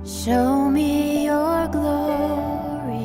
Show me your glory.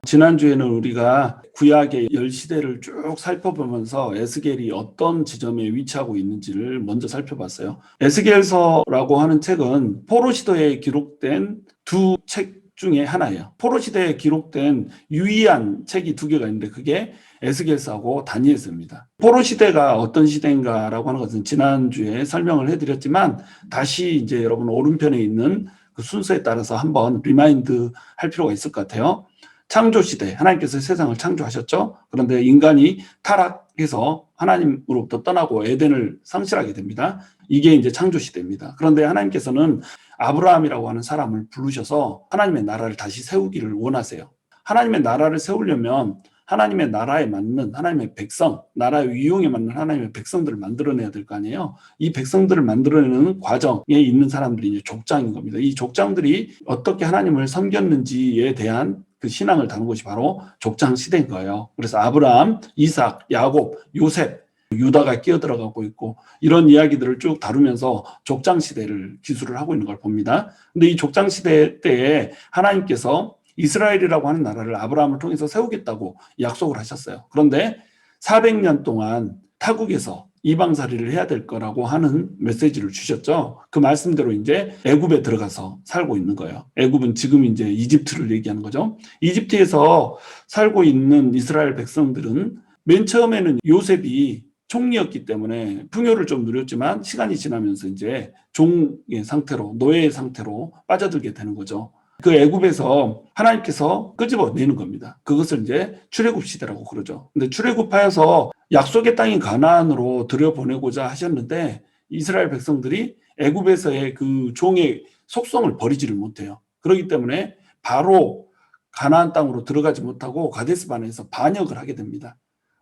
지난주에는 우리가 구약의 10시대를 쭉 살펴보면서 에스겔이 어떤 지점에 위치하고 있는지를 먼저 살펴봤어요. 에스겔서라고 하는 책은 포로 시대에 기록된 두 책 중에 하나예요. 포로 시대에 기록된 유의한 책이 두 개가 있는데 그게 에스겔서하고 다니엘서입니다. 포로 시대가 어떤 시대인가라고 하는 것은 지난주에 설명을 해드렸지만 다시 이제 여러분 오른편에 있는 그 순서에 따라서 한번 리마인드 할 필요가 있을 것 같아요. 창조 시대, 하나님께서 세상을 창조하셨죠. 그런데 인간이 타락해서 하나님으로부터 떠나고 에덴을 상실하게 됩니다. 이게 이제 창조 시대입니다. 그런데 하나님께서는 아브라함이라고 하는 사람을 부르셔서 하나님의 나라를 다시 세우기를 원하세요. 하나님의 나라를 세우려면 하나님의 나라에 맞는 하나님의 백성, 나라의 위용에 맞는 하나님의 백성들을 만들어내야 될 거 아니에요. 이 백성들을 만들어내는 과정에 있는 사람들이 이제 족장인 겁니다. 이 족장들이 어떻게 하나님을 섬겼는지에 대한 그 신앙을 다룬 것이 바로 족장 시대인 거예요. 그래서 아브라함, 이삭, 야곱, 요셉, 유다가 끼어들어가고 있고 이런 이야기들을 쭉 다루면서 족장 시대를 기술을 하고 있는 걸 봅니다. 근데 이 족장 시대 때에 하나님께서 이스라엘이라고 하는 나라를 아브라함을 통해서 세우겠다고 약속을 하셨어요. 그런데 400년 동안 타국에서 이방살이를 해야 될 거라고 하는 메시지를 주셨죠. 그 말씀대로 이제 애굽에 들어가서 살고 있는 거예요. 애굽은 지금 이제 이집트를 얘기하는 거죠. 이집트에서 살고 있는 이스라엘 백성들은 맨 처음에는 요셉이 총리였기 때문에 풍요를 좀 누렸지만 시간이 지나면서 이제 종의 상태로, 노예의 상태로 빠져들게 되는 거죠. 그 애굽에서 하나님께서 끄집어내는 겁니다. 그것을 이제 출애굽 시대라고 그러죠. 근데 출애굽하여서 약속의 땅인 가나안으로 들여보내고자 하셨는데 이스라엘 백성들이 애굽에서의 그 종의 속성을 버리지를 못해요. 그렇기 때문에 바로 가나안 땅으로 들어가지 못하고 가데스 바네에서 반역을 하게 됩니다.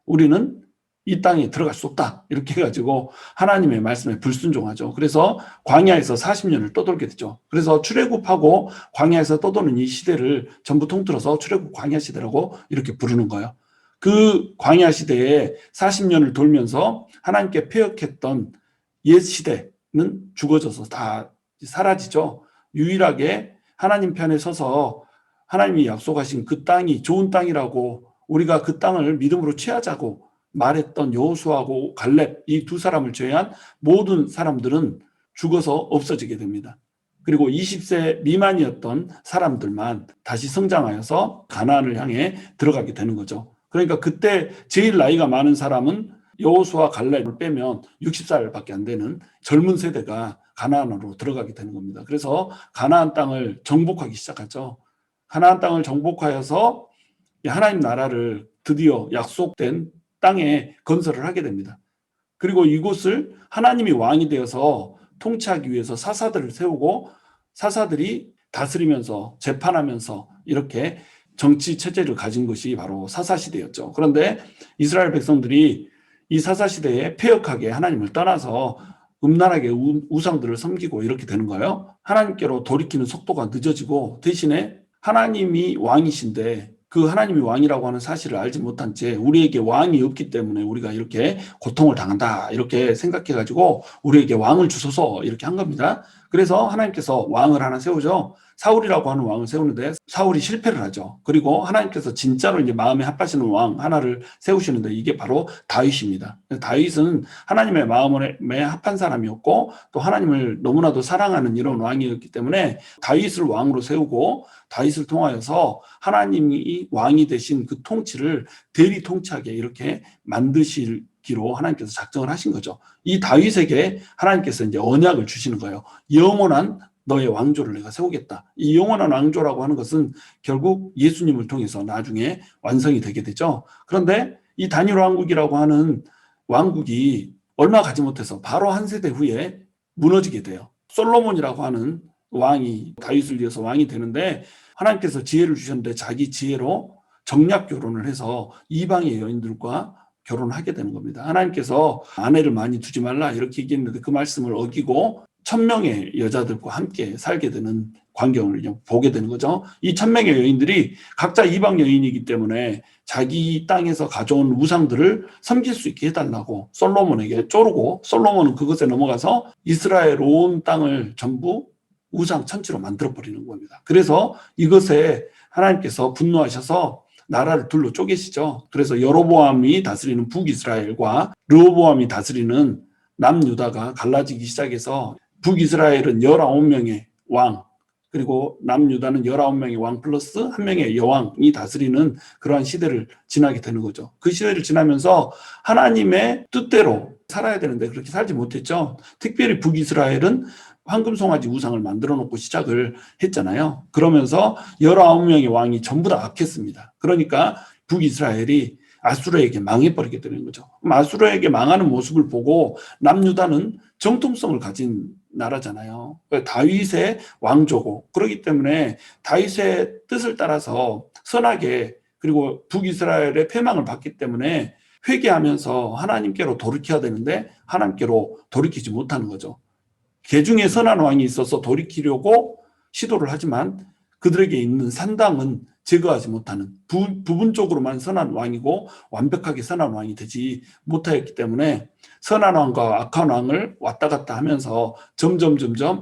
우리는 이 땅에 들어갈 수 없다. 이렇게 해가지고 하나님의 말씀에 불순종하죠. 그래서 광야에서 40년을 떠돌게 되죠. 그래서 출애굽하고 광야에서 떠도는 이 시대를 전부 통틀어서 출애굽 광야 시대라고 이렇게 부르는 거예요. 그 광야 시대에 40년을 돌면서 하나님께 패역했던 옛 시대는 죽어져서 다 사라지죠. 유일하게 하나님 편에 서서 하나님이 약속하신 그 땅이 좋은 땅이라고 우리가 그 땅을 믿음으로 취하자고 말했던 여호수아하고 갈렙 이 두 사람을 제외한 모든 사람들은 죽어서 없어지게 됩니다. 그리고 20세 미만이었던 사람들만 다시 성장하여서 가나안을 향해 들어가게 되는 거죠. 그러니까 그때 제일 나이가 많은 사람은 여호수아 갈렙을 빼면 60살밖에 안 되는 젊은 세대가 가나안으로 들어가게 되는 겁니다. 그래서 가나안 땅을 정복하기 시작하죠. 가나안 땅을 정복하여서 하나님 나라를 드디어 약속된 땅에 건설을 하게 됩니다. 그리고 이곳을 하나님이 왕이 되어서 통치하기 위해서 사사들을 세우고 사사들이 다스리면서 재판하면서 이렇게 정치 체제를 가진 것이 바로 사사시대였죠. 그런데 이스라엘 백성들이 이 사사시대에 패역하게 하나님을 떠나서 음란하게 우상들을 섬기고 이렇게 되는 거예요. 하나님께로 돌이키는 속도가 늦어지고 대신에 하나님이 왕이신데 그 하나님이 왕이라고 하는 사실을 알지 못한 채 우리에게 왕이 없기 때문에 우리가 이렇게 고통을 당한다 이렇게 생각해가지고 우리에게 왕을 주소서 이렇게 한 겁니다. 그래서 하나님께서 왕을 하나 세우죠. 사울이라고 하는 왕을 세우는데 사울이 실패를 하죠. 그리고 하나님께서 진짜로 이제 마음에 합하시는 왕 하나를 세우시는데 이게 바로 다윗입니다. 다윗은 하나님의 마음에 합한 사람이었고 또 하나님을 너무나도 사랑하는 이런 왕이었기 때문에 다윗을 왕으로 세우고 다윗을 통하여서 하나님이 왕이 되신 그 통치를 대리 통치하게 이렇게 만드시기로 하나님께서 작정을 하신 거죠. 이 다윗에게 하나님께서 이제 언약을 주시는 거예요. 영원한 너의 왕조를 내가 세우겠다. 이 영원한 왕조라고 하는 것은 결국 예수님을 통해서 나중에 완성이 되게 되죠. 그런데 이 다니엘 왕국이라고 하는 왕국이 얼마 가지 못해서 바로 한 세대 후에 무너지게 돼요. 솔로몬이라고 하는 왕이 다윗을 이어서 왕이 되는데 하나님께서 지혜를 주셨는데 자기 지혜로 정략 결혼을 해서 이방의 여인들과 결혼하게 되는 겁니다. 하나님께서 아내를 많이 두지 말라 이렇게 얘기했는데 그 말씀을 어기고 1000명의 여자들과 함께 살게 되는 광경을 보게 되는 거죠. 이 1000명의 여인들이 각자 이방 여인이기 때문에 자기 땅에서 가져온 우상들을 섬길 수 있게 해달라고 솔로몬에게 쪼르고, 솔로몬은 그것에 넘어가서 이스라엘 온 땅을 전부 우상 천지로 만들어버리는 겁니다. 그래서 이것에 하나님께서 분노하셔서 나라를 둘로 쪼개시죠. 그래서 여로보암이 다스리는 북이스라엘과 르호보암이 다스리는 남유다가 갈라지기 시작해서, 북이스라엘은 19명의 왕, 그리고 남유다는 19명의 왕 플러스 1명의 여왕이 다스리는 그러한 시대를 지나게 되는 거죠. 그 시대를 지나면서 하나님의 뜻대로 살아야 되는데 그렇게 살지 못했죠. 특별히 북이스라엘은 황금송아지 우상을 만들어 놓고 시작을 했잖아요. 그러면서 19명의 왕이 전부 다 악했습니다. 그러니까 북이스라엘이 아수르에게 망해버리게 되는 거죠. 그럼 아수르에게 망하는 모습을 보고 남유다는 정통성을 가진 나라잖아요. 다윗의 왕조고, 그렇기 때문에 다윗의 뜻을 따라서 선하게, 그리고 북이스라엘의 패망을 받기 때문에 회개하면서 하나님께로 돌이켜야 되는데 하나님께로 돌이키지 못하는 거죠. 개중에 선한 왕이 있어서 돌이키려고 시도를 하지만 그들에게 있는 산당은 제거하지 못하는, 부분적으로만 선한 왕이고 완벽하게 선한 왕이 되지 못하였기 때문에 선한 왕과 악한 왕을 왔다 갔다 하면서 점점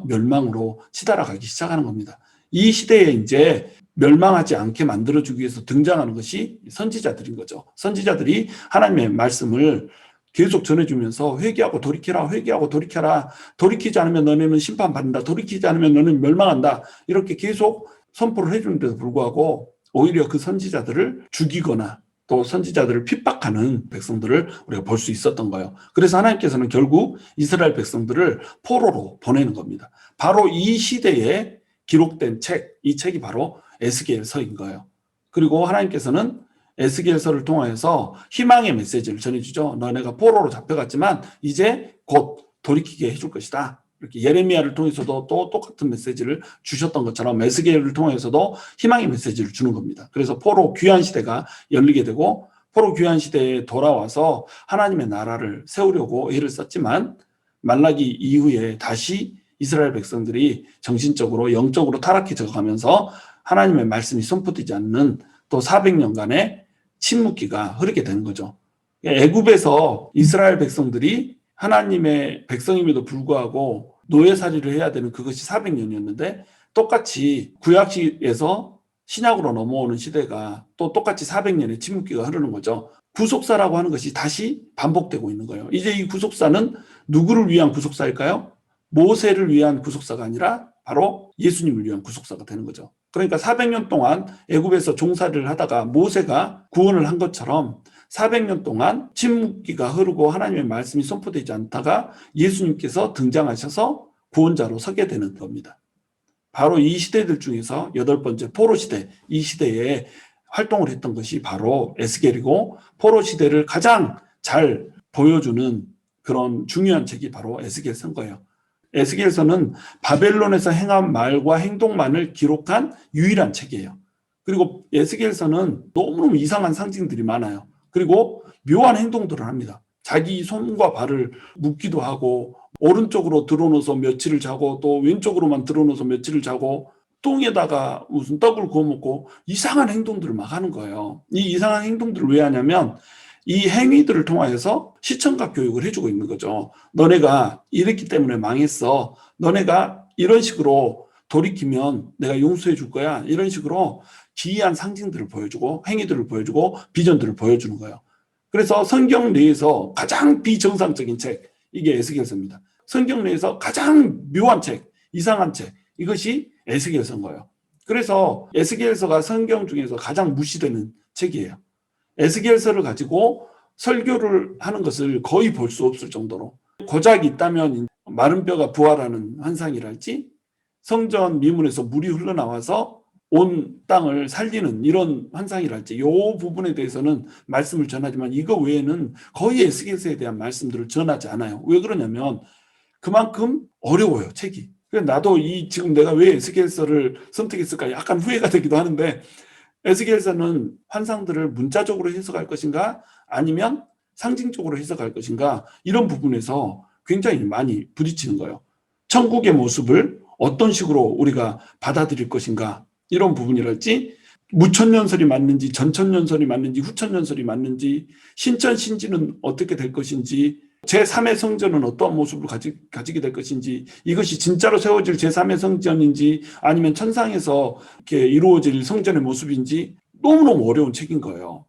멸망으로 치달아가기 시작하는 겁니다. 이 시대에 이제 멸망하지 않게 만들어주기 위해서 등장하는 것이 선지자들인 거죠. 선지자들이 하나님의 말씀을 계속 전해주면서 회개하고 돌이켜라, 회개하고 돌이켜라, 돌이키지 않으면 너네는 심판받는다, 돌이키지 않으면 너는 멸망한다, 이렇게 계속 선포를 해주는데도 불구하고 오히려 그 선지자들을 죽이거나 또 선지자들을 핍박하는 백성들을 우리가 볼 수 있었던 거예요. 그래서 하나님께서는 결국 이스라엘 백성들을 포로로 보내는 겁니다. 바로 이 시대에 기록된 책, 이 책이 바로 에스겔서인 거예요. 그리고 하나님께서는 에스겔서를 통하여서 희망의 메시지를 전해주죠. 너네가 포로로 잡혀갔지만 이제 곧 돌이키게 해줄 것이다. 이렇게 예레미야를 통해서도 또 똑같은 메시지를 주셨던 것처럼 에스겔을 통해서도 희망의 메시지를 주는 겁니다. 그래서 포로 귀환 시대가 열리게 되고, 포로 귀환 시대에 돌아와서 하나님의 나라를 세우려고 애를 썼지만 말라기 이후에 다시 이스라엘 백성들이 정신적으로 영적으로 타락해져 가면서 하나님의 말씀이 선포되지 않는 또 400년간의 침묵기가 흐르게 되는 거죠. 애굽에서 이스라엘 백성들이 하나님의 백성임에도 불구하고 노예살이를 해야 되는 그것이 400년이었는데 똑같이 구약시에서 신약으로 넘어오는 시대가 또 똑같이 400년의 침묵기가 흐르는 거죠. 구속사라고 하는 것이 다시 반복되고 있는 거예요. 이제 이 구속사는 누구를 위한 구속사일까요? 모세를 위한 구속사가 아니라 바로 예수님을 위한 구속사가 되는 거죠. 그러니까 400년 동안 애굽에서 종살이를 하다가 모세가 구원을 한 것처럼 400년 동안 침묵기가 흐르고 하나님의 말씀이 선포되지 않다가 예수님께서 등장하셔서 구원자로 서게 되는 겁니다. 바로 이 시대들 중에서 8번째 포로 시대, 이 시대에 활동을 했던 것이 바로 에스겔이고, 포로 시대를 가장 잘 보여주는 그런 중요한 책이 바로 에스겔서인 거예요. 에스겔서는 바벨론에서 행한 말과 행동만을 기록한 유일한 책이에요. 그리고 에스겔서는 너무너무 이상한 상징들이 많아요. 그리고 묘한 행동들을 합니다. 자기 손과 발을 묶기도 하고, 오른쪽으로 들어놓아서 며칠을 자고, 또 왼쪽으로만 들어놓아서 며칠을 자고, 똥에다가 무슨 떡을 구워 먹고, 이상한 행동들을 막 하는 거예요. 이 이상한 행동들을 왜 하냐면 이 행위들을 통하여서 시청각 교육을 해주고 있는 거죠. 너네가 이랬기 때문에 망했어. 너네가 이런 식으로 돌이키면 내가 용서해 줄 거야. 이런 식으로 기이한 상징들을 보여주고 행위들을 보여주고 비전들을 보여주는 거예요. 그래서 성경 내에서 가장 비정상적인 책, 이게 에스겔서입니다. 성경 내에서 가장 묘한 책, 이상한 책, 이것이 에스겔서인 거예요. 그래서 에스겔서가 성경 중에서 가장 무시되는 책이에요. 에스겔서를 가지고 설교를 하는 것을 거의 볼 수 없을 정도로, 고작이 있다면 마른 뼈가 부활하는 환상이랄지, 성전 미문에서 물이 흘러나와서 온 땅을 살리는 이런 환상이랄지, 이 부분에 대해서는 말씀을 전하지만 이거 외에는 거의 에스겔서에 대한 말씀들을 전하지 않아요. 왜 그러냐면 그만큼 어려워요, 책이. 그래서 나도 지금 내가 왜 에스겔서를 선택했을까 약간 후회가 되기도 하는데, 에스겔서는 환상들을 문자적으로 해석할 것인가 아니면 상징적으로 해석할 것인가, 이런 부분에서 굉장히 많이 부딪히는 거예요. 천국의 모습을 어떤 식으로 우리가 받아들일 것인가, 이런 부분이랄지, 무천년설이 맞는지 전천년설이 맞는지 후천년설이 맞는지 신천 신지는 어떻게 될 것인지 제3의 성전은 어떠한 모습을 가지게 될 것인지 이것이 진짜로 세워질 제3의 성전인지 아니면 천상에서 이렇게 이루어질 성전의 모습인지 너무너무 어려운 책인 거예요.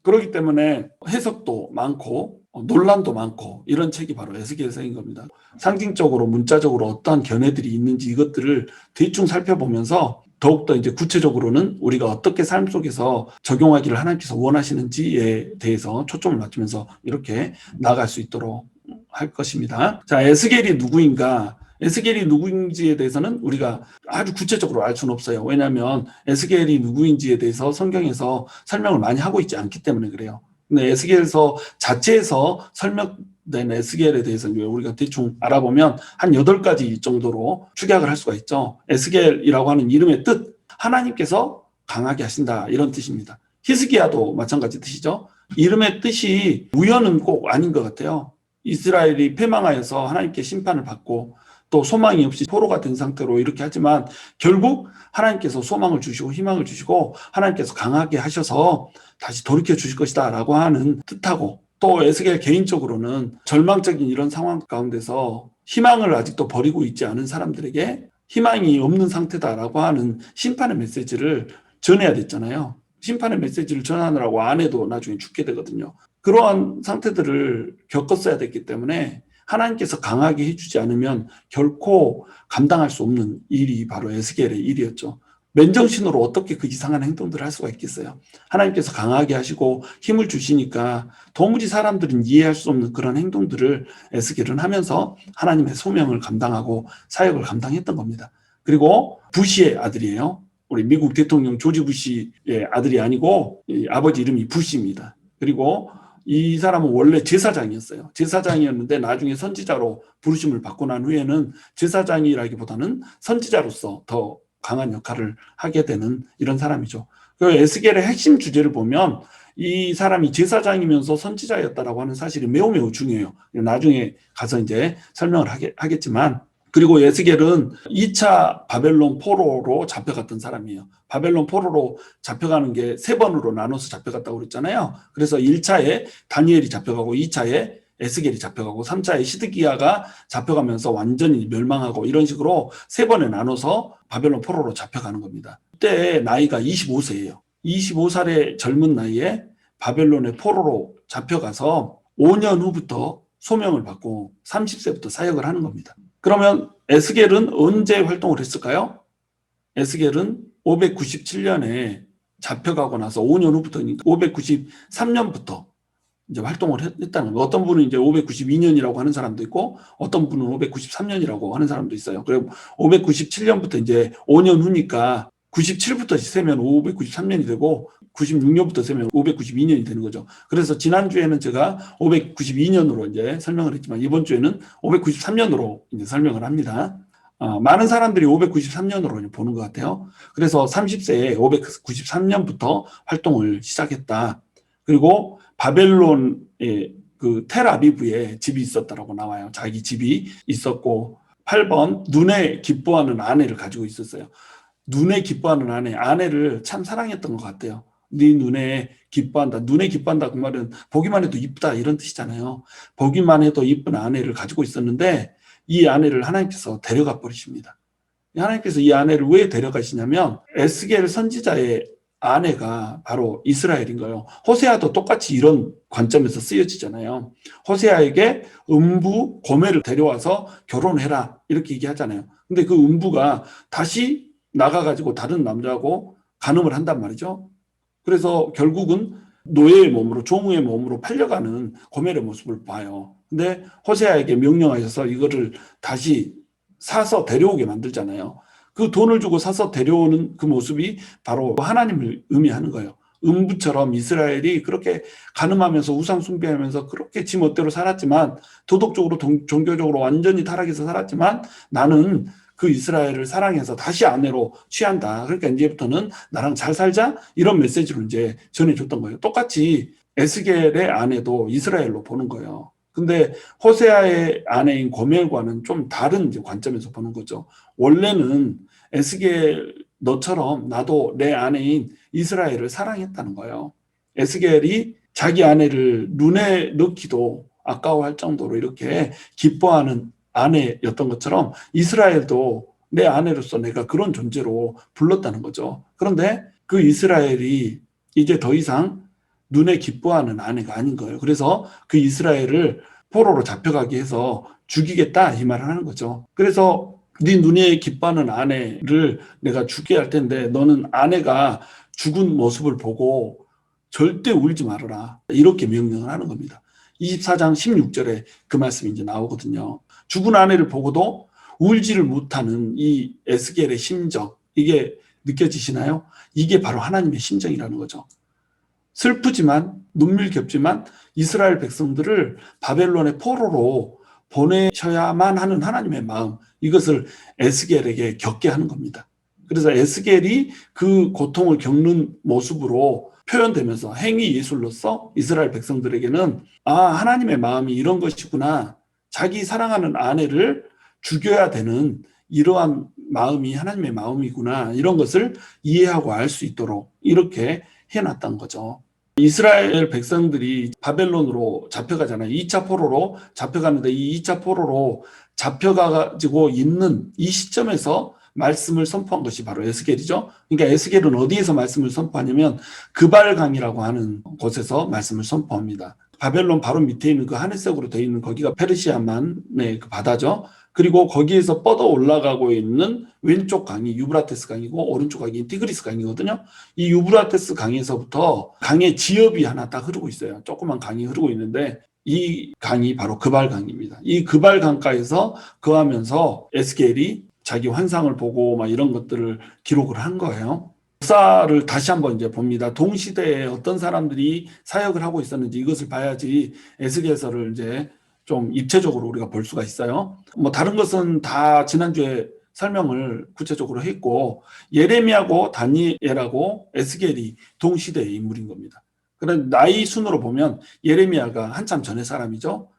그렇기 때문에 해석도 많고 논란도 많고 이런 책이 바로 에스겔서인 겁니다. 상징적으로 문자적으로 어떠한 견해들이 있는지 이것들을 대충 살펴보면서 더욱더 이제 구체적으로는 우리가 어떻게 삶 속에서 적용하기를 하나님께서 원하시는지에 대해서 초점을 맞추면서 이렇게 나아갈 수 있도록 할 것입니다. 자, 에스겔이 누구인가? 에스겔이 누구인지에 대해서는 우리가 아주 구체적으로 알 수는 없어요. 왜냐하면 에스겔이 누구인지에 대해서 성경에서 설명을 많이 하고 있지 않기 때문에 그래요. 근데 에스겔서 자체에서 설명된 에스겔에 대해서는 우리가 대충 알아보면 한 8가지 정도로 축약을 할 수가 있죠. 에스겔이라고 하는 이름의 뜻, 하나님께서 강하게 하신다 이런 뜻입니다. 히스기야도 마찬가지 뜻이죠. 이름의 뜻이 우연은 꼭 아닌 것 같아요. 이스라엘이 패망하여서 하나님께 심판을 받고 또 소망이 없이 포로가 된 상태로 이렇게 하지만 결국 하나님께서 소망을 주시고 희망을 주시고 하나님께서 강하게 하셔서 다시 돌이켜 주실 것이다 라고 하는 뜻하고 또 에스겔 개인적으로는 절망적인 이런 상황 가운데서 희망을 아직도 버리고 있지 않은 사람들에게 희망이 없는 상태다라고 하는 심판의 메시지를 전해야 됐잖아요. 심판의 메시지를 전하느라고 아내도 나중에 죽게 되거든요. 그러한 상태들을 겪었어야 됐기 때문에 하나님께서 강하게 해주지 않으면 결코 감당할 수 없는 일이 바로 에스겔의 일이었죠. 맨정신으로 어떻게 그 이상한 행동들을 할 수가 있겠어요. 하나님께서 강하게 하시고 힘을 주시니까 도무지 사람들은 이해할 수 없는 그런 행동들을 에스겔은 하면서 하나님의 소명을 감당하고 사역을 감당했던 겁니다. 그리고 부시의 아들이에요. 우리 미국 대통령 조지 부시의 아들이 아니고 아버지 이름이 부시입니다. 그리고 이 사람은 원래 제사장이었어요. 제사장이었는데 나중에 선지자로 부르심을 받고 난 후에는 제사장이라기보다는 선지자로서 더 강한 역할을 하게 되는 이런 사람이죠. 그 에스겔의 핵심 주제를 보면 이 사람이 제사장이면서 선지자였다라고 하는 사실이 매우 매우 중요해요. 나중에 가서 이제 설명을 하겠지만 그리고 에스겔은 2차 바벨론 포로로 잡혀갔던 사람이에요. 바벨론 포로로 잡혀가는 게 3번으로 나눠서 잡혀갔다고 그랬잖아요. 그래서 1차에 다니엘이 잡혀가고 2차에 에스겔이 잡혀가고 3차에 시드기야가 잡혀가면서 완전히 멸망하고 이런 식으로 3번에 나눠서 바벨론 포로로 잡혀가는 겁니다. 그때 나이가 25세예요. 25살의 젊은 나이에 바벨론의 포로로 잡혀가서 5년 후부터 소명을 받고 30세부터 사역을 하는 겁니다. 그러면 에스겔은 언제 활동을 했을까요? 에스겔은 597년에 잡혀가고 나서 5년 후부터니까 593년부터 이제 활동을 했다는 거예요. 어떤 분은 이제 592년이라고 하는 사람도 있고 어떤 분은 593년이라고 하는 사람도 있어요. 그리고 597년부터 이제 5년 후니까 97부터 세면 593년이 되고 96년부터 세면 592년이 되는 거죠. 그래서 지난주에는 제가 592년으로 이제 설명을 했지만 이번 주에는 593년으로 이제 설명을 합니다. 많은 사람들이 593년으로 보는 것 같아요. 그래서 30세에 593년부터 활동을 시작했다. 그리고 바벨론의 그 텔아비브에 집이 있었다라고 나와요. 자기 집이 있었고 8번 눈에 기뻐하는 아내를 가지고 있었어요. 눈에 기뻐하는 아내를 참 사랑했던 것 같아요. 네 눈에 기뻐한다. 눈에 기뻐한다 그 말은 보기만 해도 이쁘다 이런 뜻이잖아요. 보기만 해도 이쁜 아내를 가지고 있었는데 이 아내를 하나님께서 데려가 버리십니다. 하나님께서 이 아내를 왜 데려가시냐면 에스겔 선지자의 아내가 바로 이스라엘인 거예요. 호세아도 똑같이 이런 관점에서 쓰여지잖아요. 호세아에게 음부 고멜을 데려와서 결혼해라 이렇게 얘기하잖아요. 근데 그 음부가 다시 나가가지고 다른 남자하고 간음을 한단 말이죠. 그래서 결국은 노예의 몸으로 종의 몸으로 팔려가는 고멜의 모습을 봐요. 근데 호세아에게 명령하셔서 이거를 다시 사서 데려오게 만들잖아요. 그 돈을 주고 사서 데려오는 그 모습이 바로 하나님을 의미하는 거예요. 음부처럼 이스라엘이 그렇게 간음하면서 우상 숭배하면서 그렇게 지 멋대로 살았지만 도덕적으로 종교적으로 완전히 타락해서 살았지만 나는 그 이스라엘을 사랑해서 다시 아내로 취한다. 그러니까 이제부터는 나랑 잘 살자 이런 메시지로 이제 전해줬던 거예요. 똑같이 에스겔의 아내도 이스라엘로 보는 거예요. 근데 호세아의 아내인 고멜과는 좀 다른 이제 관점에서 보는 거죠. 원래는 에스겔이 너처럼 나도 내 아내인 이스라엘을 사랑했다는 거예요. 에스겔이 자기 아내를 눈에 넣기도 아까워할 정도로 이렇게 기뻐하는 아내였던 것처럼 이스라엘도 내 아내로서 내가 그런 존재로 불렀다는 거죠. 그런데 그 이스라엘이 이제 더 이상 눈에 기뻐하는 아내가 아닌 거예요. 그래서 그 이스라엘을 포로로 잡혀가게 해서 죽이겠다 이 말을 하는 거죠. 그래서 네 눈에 기뻐하는 아내를 내가 죽게 할 텐데 너는 아내가 죽은 모습을 보고 절대 울지 말아라. 이렇게 명령을 하는 겁니다. 24장 16절에 그 말씀이 이제 나오거든요. 죽은 아내를 보고도 울지를 못하는 이 에스겔의 심정, 이게 느껴지시나요? 이게 바로 하나님의 심정이라는 거죠. 슬프지만 눈물겹지만 이스라엘 백성들을 바벨론의 포로로 보내셔야만 하는 하나님의 마음, 이것을 에스겔에게 겪게 하는 겁니다. 그래서 에스겔이 그 고통을 겪는 모습으로 표현되면서 행위 예술로서 이스라엘 백성들에게는 하나님의 마음이 이런 것이구나, 자기 사랑하는 아내를 죽여야 되는 이러한 마음이 하나님의 마음이구나, 이런 것을 이해하고 알 수 있도록 이렇게 해놨던 거죠. 이스라엘 백성들이 바벨론으로 잡혀가잖아요. 2차 포로로 잡혀가는데 이 2차 포로로 잡혀가지고 있는 이 시점에서 말씀을 선포한 것이 바로 에스겔이죠. 그러니까 에스겔은 어디에서 말씀을 선포하냐면 그발강이라고 하는 곳에서 말씀을 선포합니다. 바벨론 바로 밑에 있는 그 하늘색으로 되어 있는 거기가 페르시아만의 그 바다죠. 그리고 거기에서 뻗어 올라가고 있는 왼쪽 강이 유브라테스 강이고 오른쪽 강이 티그리스 강이거든요. 이 유브라테스 강에서부터 강의 지엽이 하나 딱 흐르고 있어요. 조그만 강이 흐르고 있는데 이 강이 바로 그발강입니다. 이 그발강가에서 거하면서 에스겔이 자기 환상을 보고 막 이런 것들을 기록을 한 거예요. 역사를 다시 한번 이제 봅니다. 동시대에 어떤 사람들이 사역을 하고 있었는지 이것을 봐야지 에스겔서를 이제 좀 입체적으로 우리가 볼 수가 있어요. 다른 것은 다 지난주에 설명을 구체적으로 했고, 예레미야하고 다니엘하고 에스겔이 동시대의 인물인 겁니다. 그런데 나이 순으로 보면 예레미야가 한참 전의 사람이죠.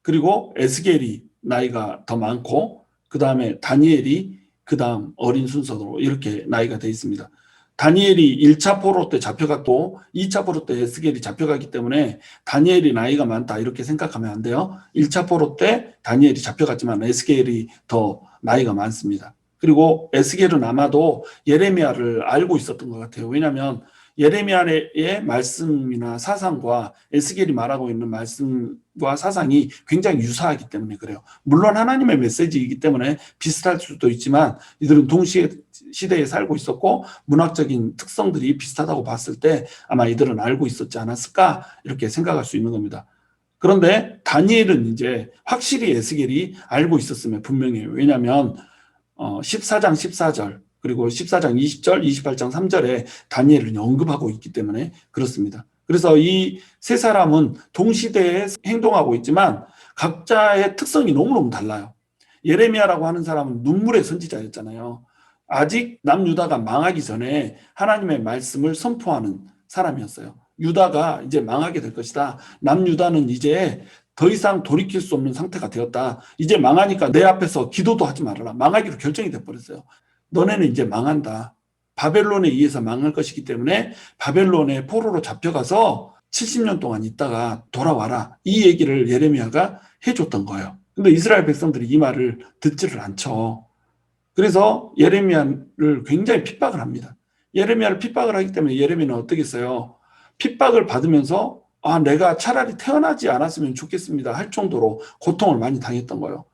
그리고 에스겔이 나이가 더 많고, 그 다음에 다니엘이 그 다음 어린 순서로 이렇게 나이가 되어 있습니다. 다니엘이 1차 포로 때 잡혀갔고 2차 포로 때 에스겔이 잡혀가기 때문에 다니엘이 나이가 많다 이렇게 생각하면 안 돼요. 1차 포로 때 다니엘이 잡혀갔지만 에스겔이 더 나이가 많습니다. 그리고 에스겔은 아마도 예레미야를 알고 있었던 것 같아요. 왜냐하면 예레미야의 말씀이나 사상과 에스겔이 말하고 있는 말씀과 사상이 굉장히 유사하기 때문에 그래요. 물론 하나님의 메시지이기 때문에 비슷할 수도 있지만 이들은 동시대에 살고 있었고 문학적인 특성들이 비슷하다고 봤을 때 아마 이들은 알고 있었지 않았을까 이렇게 생각할 수 있는 겁니다. 그런데 다니엘은 이제 확실히 에스겔이 알고 있었으면 분명해요. 왜냐하면 14장 14절 그리고 14장 20절, 28장 3절에 다니엘을 언급하고 있기 때문에 그렇습니다. 그래서 이 세 사람은 동시대에 행동하고 있지만 각자의 특성이 너무너무 달라요. 예레미야라고 하는 사람은 눈물의 선지자였잖아요. 아직 남유다가 망하기 전에 하나님의 말씀을 선포하는 사람이었어요. 유다가 이제 망하게 될 것이다. 남유다는 이제 더 이상 돌이킬 수 없는 상태가 되었다. 이제 망하니까 내 앞에서 기도도 하지 말아라. 망하기로 결정이 돼버렸어요. 너네는 이제 망한다. 바벨론에 의해서 망할 것이기 때문에 바벨론에 포로로 잡혀가서 70년 동안 있다가 돌아와라. 이 얘기를 예레미야가 해줬던 거예요. 근데 이스라엘 백성들이 이 말을 듣지를 않죠. 그래서 예레미야를 굉장히 핍박을 합니다. 예레미야를 핍박을 하기 때문에 예레미야는 어떻겠어요? 핍박을 받으면서 내가 차라리 태어나지 않았으면 좋겠습니다 할 정도로 고통을 많이 당했던 거예요.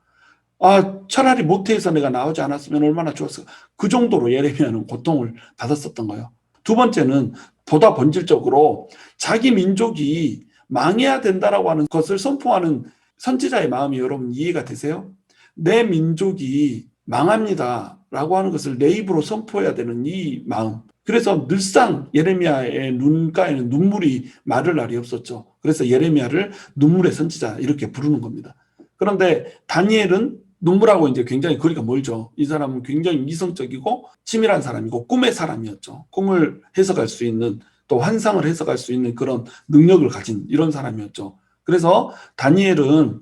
차라리 모태에서 내가 나오지 않았으면 얼마나 좋았을까. 그 정도로 예레미야는 고통을 받았었던 거예요. 두 번째는 보다 본질적으로 자기 민족이 망해야 된다라고 하는 것을 선포하는 선지자의 마음이 여러분 이해가 되세요? 내 민족이 망합니다 라고 하는 것을 내 입으로 선포해야 되는 이 마음. 그래서 늘상 예레미야의 눈가에는 눈물이 마를 날이 없었죠. 그래서 예레미야를 눈물의 선지자 이렇게 부르는 겁니다. 그런데 다니엘은 눈물하고 이제 굉장히 거리가 멀죠. 이 사람은 굉장히 이성적이고 치밀한 사람이고 꿈의 사람이었죠. 꿈을 해석할 수 있는 또 환상을 해석할 수 있는 그런 능력을 가진 이런 사람이었죠. 그래서 다니엘은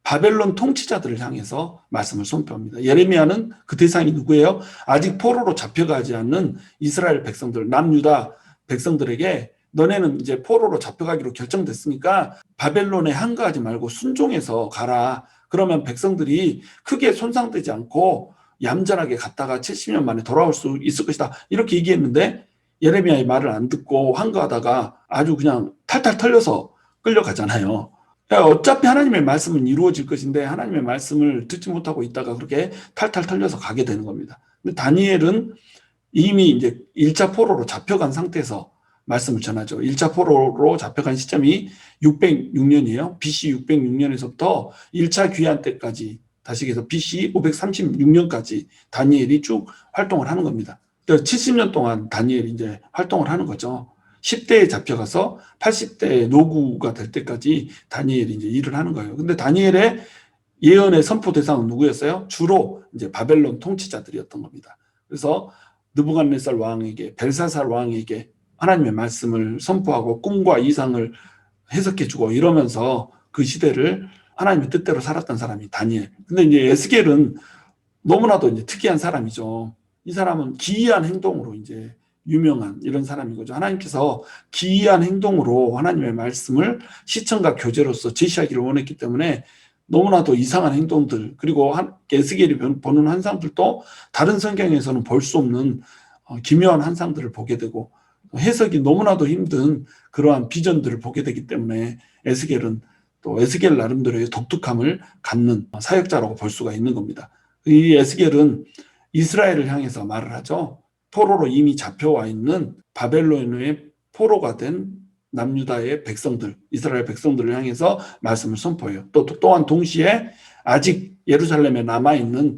바벨론 통치자들을 향해서 말씀을 선포합니다. 예레미야는 그 대상이 누구예요? 아직 포로로 잡혀가지 않는 이스라엘 백성들, 남유다 백성들에게 너네는 이제 포로로 잡혀가기로 결정됐으니까 바벨론에 항거하지 말고 순종해서 가라. 그러면 백성들이 크게 손상되지 않고 얌전하게 갔다가 70년 만에 돌아올 수 있을 것이다. 이렇게 얘기했는데 예레미야의 말을 안 듣고 항거하다가 아주 그냥 탈탈 털려서 끌려가잖아요. 그러니까 어차피 하나님의 말씀은 이루어질 것인데 하나님의 말씀을 듣지 못하고 있다가 그렇게 탈탈 털려서 가게 되는 겁니다. 근데 다니엘은 이미 이제 1차 포로로 잡혀간 상태에서 말씀을 전하죠. 1차 포로로 잡혀간 시점이 606년이에요. BC 606년에서부터 1차 귀환 때까지 다시 해서 BC 536년까지 다니엘이 쭉 활동을 하는 겁니다. 70년 동안 다니엘이 이제 활동을 하는 거죠. 10대에 잡혀가서 80대 노구가 될 때까지 다니엘이 이제 일을 하는 거예요. 근데 다니엘의 예언의 선포 대상은 누구였어요? 주로 이제 바벨론 통치자들이었던 겁니다. 그래서 느부갓네살 왕에게, 벨사살 왕에게 하나님의 말씀을 선포하고 꿈과 이상을 해석해주고 이러면서 그 시대를 하나님의 뜻대로 살았던 사람이 다니엘. 근데 이제 에스겔은 너무나도 이제 특이한 사람이죠. 이 사람은 기이한 행동으로 이제 유명한 이런 사람인 거죠. 하나님께서 기이한 행동으로 하나님의 말씀을 시청과 교재로서 제시하기를 원했기 때문에 너무나도 이상한 행동들, 그리고 에스겔이 보는 환상들도 다른 성경에서는 볼 수 없는 기묘한 환상들을 보게 되고 해석이 너무나도 힘든 그러한 비전들을 보게 되기 때문에 에스겔은 또 에스겔 나름대로의 독특함을 갖는 사역자라고 볼 수가 있는 겁니다. 이 에스겔은 이스라엘을 향해서 말을 하죠. 포로로 이미 잡혀와 있는 바벨론의 포로가 된 남유다의 백성들, 이스라엘 백성들을 향해서 말씀을 선포해요. 또한 동시에 아직 예루살렘에 남아있는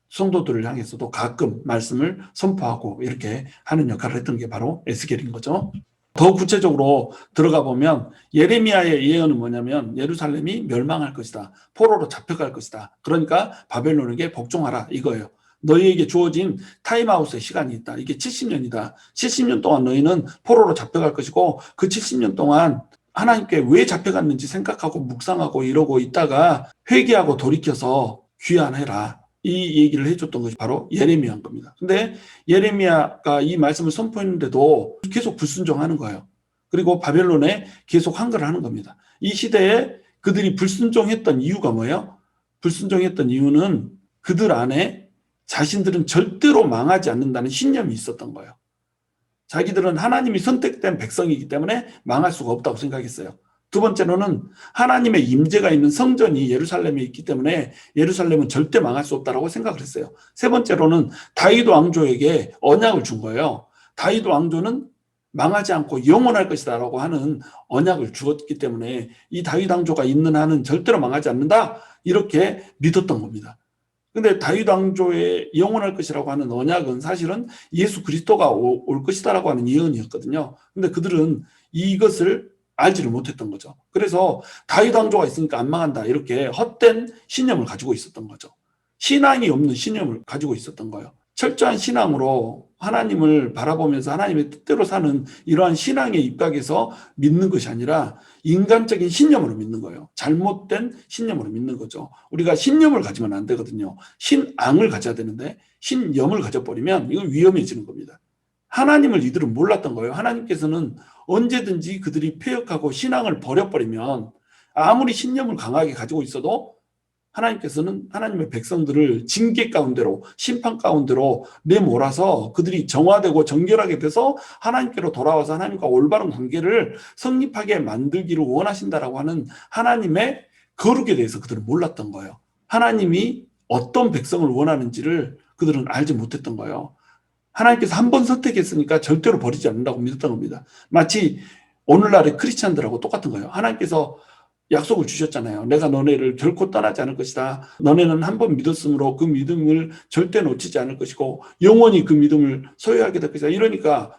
성도들을 향해서도 가끔 말씀을 선포하고 이렇게 하는 역할을 했던 게 바로 에스겔인 거죠. 더 구체적으로 들어가 보면 예레미야의 예언은 뭐냐면 예루살렘이 멸망할 것이다. 포로로 잡혀갈 것이다. 그러니까 바벨론에게 복종하라 이거예요. 너희에게 주어진 타임아웃의 시간이 있다. 이게 70년이다. 70년 동안 너희는 포로로 잡혀갈 것이고 그 70년 동안 하나님께 왜 잡혀갔는지 생각하고 묵상하고 이러고 있다가 회개하고 돌이켜서 귀환해라. 이 얘기를 해줬던 것이 바로 예레미야인 겁니다. 근데 예레미야가 이 말씀을 선포했는데도 계속 불순종하는 거예요. 그리고 바벨론에 계속 항거를 하는 겁니다. 이 시대에 그들이 불순종했던 이유가 뭐예요? 불순종했던 이유는 그들 안에 자신들은 절대로 망하지 않는다는 신념이 있었던 거예요. 자기들은 하나님이 선택된 백성이기 때문에 망할 수가 없다고 생각했어요. 두 번째로는 하나님의 임재가 있는 성전이 예루살렘에 있기 때문에 예루살렘은 절대 망할 수 없다고 생각을 했어요. 세 번째로는 다윗 왕조에게 언약을 준 거예요. 다윗 왕조는 망하지 않고 영원할 것이다 라고 하는 언약을 주었기 때문에 이 다윗 왕조가 있는 한은 절대로 망하지 않는다 이렇게 믿었던 겁니다. 근데 다윗 왕조에 영원할 것이라고 하는 언약은 사실은 예수 그리스도가 올 것이다라고 하는 예언이었거든요. 근데 그들은 이것을 알지를 못했던 거죠. 그래서 다윗 왕조가 있으니까 안 망한다 이렇게 헛된 신념을 가지고 있었던 거죠. 신앙이 없는 신념을 가지고 있었던 거예요. 철저한 신앙으로 하나님을 바라보면서 하나님의 뜻대로 사는 이러한 신앙의 입각에서 믿는 것이 아니라 인간적인 신념으로 믿는 거예요. 잘못된 신념으로 믿는 거죠. 우리가 신념을 가지면 안 되거든요. 신앙을 가져야 되는데 신념을 가져버리면 이건 위험해지는 겁니다. 하나님을 이들은 몰랐던 거예요. 하나님께서는 언제든지 그들이 폐역하고 신앙을 버려버리면 아무리 신념을 강하게 가지고 있어도 하나님께서는 하나님의 백성들을 징계 가운데로 심판 가운데로 내몰아서 그들이 정화되고 정결하게 돼서 하나님께로 돌아와서 하나님과 올바른 관계를 성립하게 만들기를 원하신다라고 하는 하나님의 거룩에 대해서 그들은 몰랐던 거예요. 하나님이 어떤 백성을 원하는지를 그들은 알지 못했던 거예요. 하나님께서 한 번 선택했으니까 절대로 버리지 않는다고 믿었던 겁니다. 마치 오늘날의 크리스찬들하고 똑같은 거예요. 하나님께서 약속을 주셨잖아요. 내가 너네를 결코 떠나지 않을 것이다. 너네는 한 번 믿었으므로 그 믿음을 절대 놓치지 않을 것이고 영원히 그 믿음을 소유하게 될 것이다. 이러니까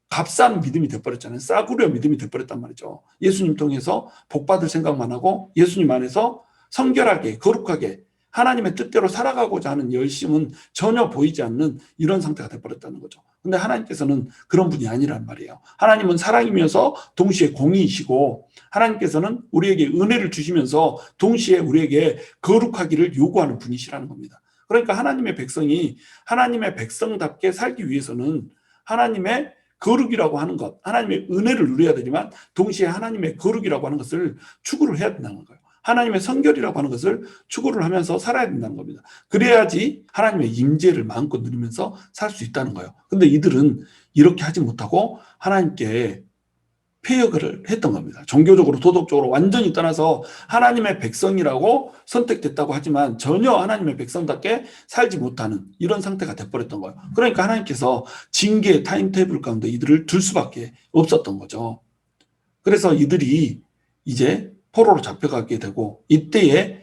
값싼 믿음이 돼버렸잖아요. 싸구려 믿음이 돼버렸단 말이죠. 예수님 통해서 복받을 생각만 하고 예수님 안에서 성결하게 거룩하게 하나님의 뜻대로 살아가고자 하는 열심은 전혀 보이지 않는 이런 상태가 돼버렸다는 거죠. 근데 하나님께서는 그런 분이 아니란 말이에요. 하나님은 사랑이면서 동시에 공의이시고 하나님께서는 우리에게 은혜를 주시면서 동시에 우리에게 거룩하기를 요구하는 분이시라는 겁니다. 그러니까 하나님의 백성이 하나님의 백성답게 살기 위해서는 하나님의 거룩이라고 하는 것, 하나님의 은혜를 누려야 되지만 동시에 하나님의 거룩이라고 하는 것을 추구를 해야 된다는 거예요. 하나님의 성결이라고 하는 것을 추구를 하면서 살아야 된다는 겁니다. 그래야지 하나님의 임재를 마음껏 누리면서 살 수 있다는 거예요. 근데 이들은 이렇게 하지 못하고 하나님께 폐역을 했던 겁니다. 종교적으로 도덕적으로 완전히 떠나서 하나님의 백성이라고 선택됐다고 하지만 전혀 하나님의 백성답게 살지 못하는 이런 상태가 돼버렸던 거예요. 그러니까 하나님께서 징계의 타임테이블 가운데 이들을 둘 수밖에 없었던 거죠. 그래서 이들이 이제 포로로 잡혀가게 되고 이때에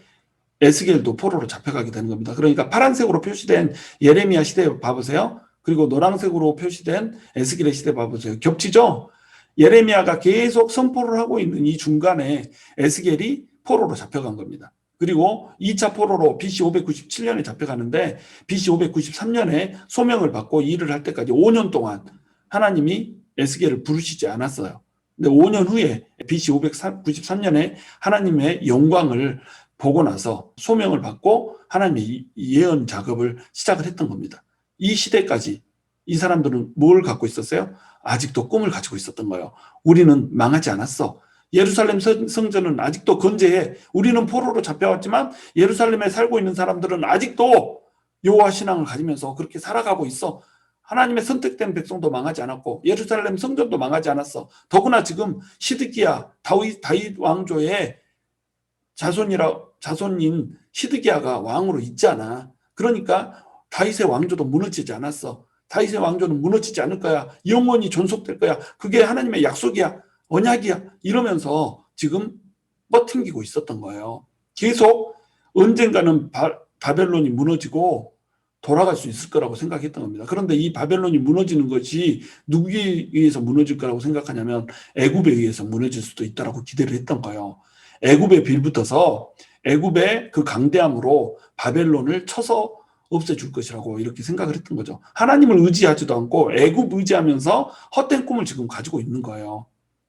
에스겔도 포로로 잡혀가게 되는 겁니다. 그러니까 파란색으로 표시된 예레미야 시대 봐보세요. 그리고 노란색으로 표시된 에스겔의 시대 봐보세요. 겹치죠? 예레미야가 계속 선포를 하고 있는 이 중간에 에스겔이 포로로 잡혀간 겁니다. 그리고 2차 포로로 BC 597년에 잡혀가는데 BC 593년에 소명을 받고 일을 할 때까지 5년 동안 하나님이 에스겔을 부르시지 않았어요. 근데 5년 후에 BC 593년에 하나님의 영광을 보고 나서 소명을 받고 하나님의 예언 작업을 시작을 했던 겁니다. 이 시대까지 이 사람들은 뭘 갖고 있었어요? 아직도 꿈을 가지고 있었던 거예요. 우리는 망하지 않았어. 예루살렘 성전은 아직도 건재해. 우리는 포로로 잡혀왔지만 예루살렘에 살고 있는 사람들은 아직도 여호와 신앙을 가지면서 그렇게 살아가고 있어. 하나님의 선택된 백성도 망하지 않았고 예루살렘 성전도 망하지 않았어. 더구나 지금 시드기야 다윗 왕조의 자손인 시드기야가 왕으로 있잖아. 그러니까 다윗의 왕조도 무너지지 않았어. 다윗의 왕조는 무너지지 않을 거야. 영원히 존속될 거야. 그게 하나님의 약속이야. 언약이야. 이러면서 지금 버팅기고 있었던 거예요. 계속 언젠가는 바벨론이 무너지고 돌아갈 수 있을 거라고 생각했던 겁니다. 그런데 이 바벨론이 무너지는 것이 누구에 의해서 무너질 거라고 생각하냐면 애굽에 의해서 무너질 수도 있다라고 기대를 했던 거예요. 애굽에 빌붙어서 애굽의 그 강대함으로 바벨론을 쳐서 없애줄 것이라고 이렇게 생각을 했던 거죠. 하나님을 의지하지도 않고 애굽 의지하면서 헛된 꿈을 지금 가지고 있는 거예요.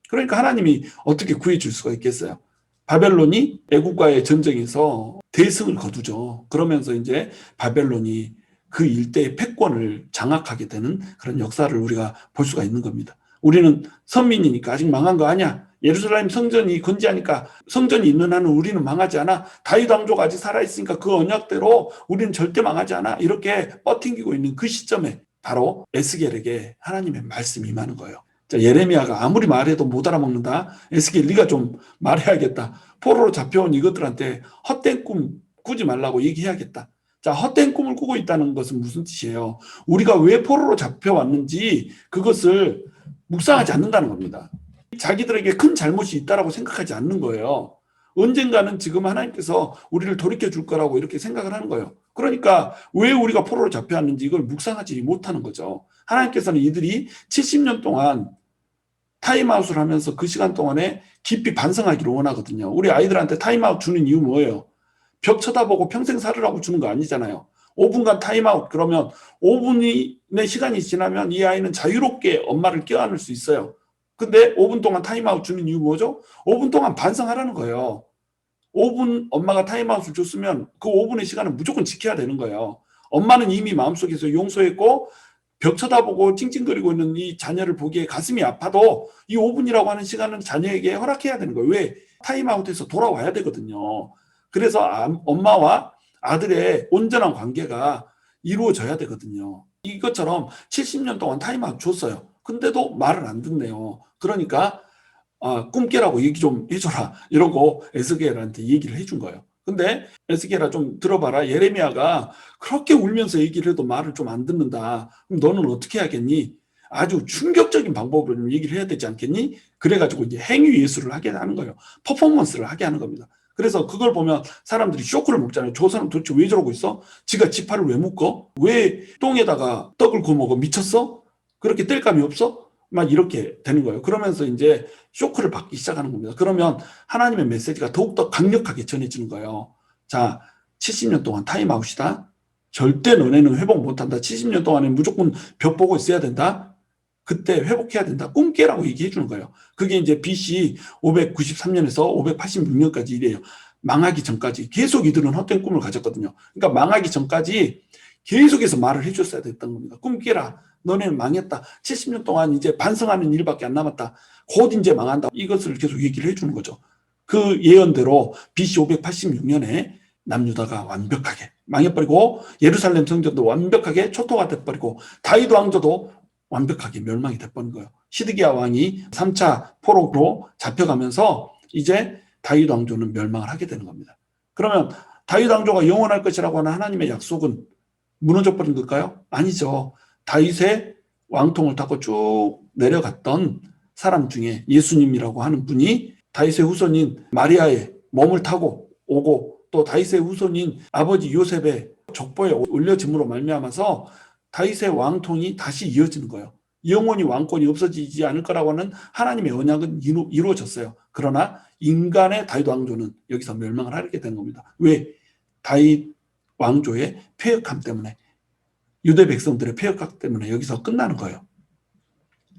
그러니까 하나님이 어떻게 구해줄 수가 있겠어요? 바벨론이 애굽과의 전쟁에서 대승을 거두죠. 그러면서 이제 바벨론이 그 일대의 패권을 장악하게 되는 그런 역사를 우리가 볼 수가 있는 겁니다. 우리는 선민이니까 아직 망한 거 아니야. 예루살렘 성전이 건재하니까 성전이 있는 한은 우리는 망하지 않아. 다윗 왕조가 아직 살아있으니까 그 언약대로 우리는 절대 망하지 않아. 이렇게 버팅기고 있는 그 시점에 바로 에스겔에게 하나님의 말씀이 임하는 거예요. 자, 예레미야가 아무리 말해도 못 알아먹는다. 에스겔 네가 좀 말해야겠다. 포로로 잡혀온 이것들한테 헛된 꿈 꾸지 말라고 얘기해야겠다. 자, 헛된 꿈을 꾸고 있다는 것은 무슨 뜻이에요? 우리가 왜 포로로 잡혀왔는지 그것을 묵상하지 않는다는 겁니다. 자기들에게 큰 잘못이 있다라고 생각하지 않는 거예요. 언젠가는 지금 하나님께서 우리를 돌이켜 줄 거라고 이렇게 생각을 하는 거예요. 그러니까 왜 우리가 포로로 잡혀왔는지 이걸 묵상하지 못하는 거죠. 하나님께서는 이들이 70년 동안 타임아웃을 하면서 그 시간 동안에 깊이 반성하기를 원하거든요. 우리 아이들한테 타임아웃 주는 이유 뭐예요? 벽 쳐다보고 평생 살으라고 주는 거 아니잖아요. 5분간 타임아웃 그러면 5분의 시간이 지나면 이 아이는 자유롭게 엄마를 껴안을 수 있어요. 근데 5분 동안 타임아웃 주는 이유 뭐죠? 5분 동안 반성하라는 거예요. 5분 엄마가 타임아웃을 줬으면 그 5분의 시간은 무조건 지켜야 되는 거예요. 엄마는 이미 마음속에서 용서했고 벽 쳐다보고 찡찡거리고 있는 이 자녀를 보기에 가슴이 아파도 이 5분이라고 하는 시간은 자녀에게 허락해야 되는 거예요. 왜? 타임아웃에서 돌아와야 되거든요. 그래서 엄마와 아들의 온전한 관계가 이루어져야 되거든요. 이것처럼 70년 동안 타임아웃 줬어요. 근데도 말을 안 듣네요. 그러니까 꿈 깨라고 얘기 좀 해줘라 이러고 에스겔한테 얘기를 해준 거예요. 근데 에스겔아 좀 들어봐라. 예레미야가 그렇게 울면서 얘기를 해도 말을 좀 안 듣는다. 그럼 너는 어떻게 하겠니? 아주 충격적인 방법으로 좀 얘기를 해야 되지 않겠니? 그래가지고 이제 행위 예술을 하게 하는 거예요. 퍼포먼스를 하게 하는 겁니다. 그래서 그걸 보면 사람들이 쇼크를 먹잖아요. 저 사람 도대체 왜 저러고 있어? 지가 지팔을 왜 묶어? 왜 똥에다가 떡을 구워 먹어? 미쳤어? 그렇게 뗄감이 없어? 막 이렇게 되는 거예요. 그러면서 이제 쇼크를 받기 시작하는 겁니다. 그러면 하나님의 메시지가 더욱더 강력하게 전해지는 거예요. 자, 70년 동안 타임아웃이다. 절대 너네는 회복 못한다. 70년 동안에 무조건 벽 보고 있어야 된다. 그때 회복해야 된다. 꿈 깨라고 얘기해 주는 거예요. 그게 이제 BC 593년에서 586년까지 이래요. 망하기 전까지 계속 이들은 헛된 꿈을 가졌거든요. 그러니까 망하기 전까지 계속해서 말을 해줬어야 됐던 겁니다. 꿈 깨라. 너네는 망했다. 70년 동안 이제 반성하는 일밖에 안 남았다. 곧 이제 망한다. 이것을 계속 얘기를 해주는 거죠. 그 예언대로 BC 586년에 남유다가 완벽하게 망해버리고 예루살렘 성전도 완벽하게 초토화 돼버리고 다윗 왕조도 완벽하게 멸망이 돼버린 거예요. 시드기야 왕이 3차 포로로 잡혀가면서 이제 다윗 왕조는 멸망을 하게 되는 겁니다. 그러면 다윗 왕조가 영원할 것이라고 하는 하나님의 약속은 무너져버린 걸까요? 아니죠. 다윗의 왕통을 타고 쭉 내려갔던 사람 중에 예수님이라고 하는 분이 다윗의 후손인 마리아의 몸을 타고 오고 또 다윗의 후손인 아버지 요셉의 족보에 올려짐으로 말미암아서 다윗의 왕통이 다시 이어지는 거예요. 영원히 왕권이 없어지지 않을 거라고 하는 하나님의 언약은 이루어졌어요. 그러나 인간의 다윗 왕조는 여기서 멸망을 하게 되는 겁니다. 왜? 다윗 왕조의 폐역함 때문에, 유대 백성들의 폐역함 때문에 여기서 끝나는 거예요.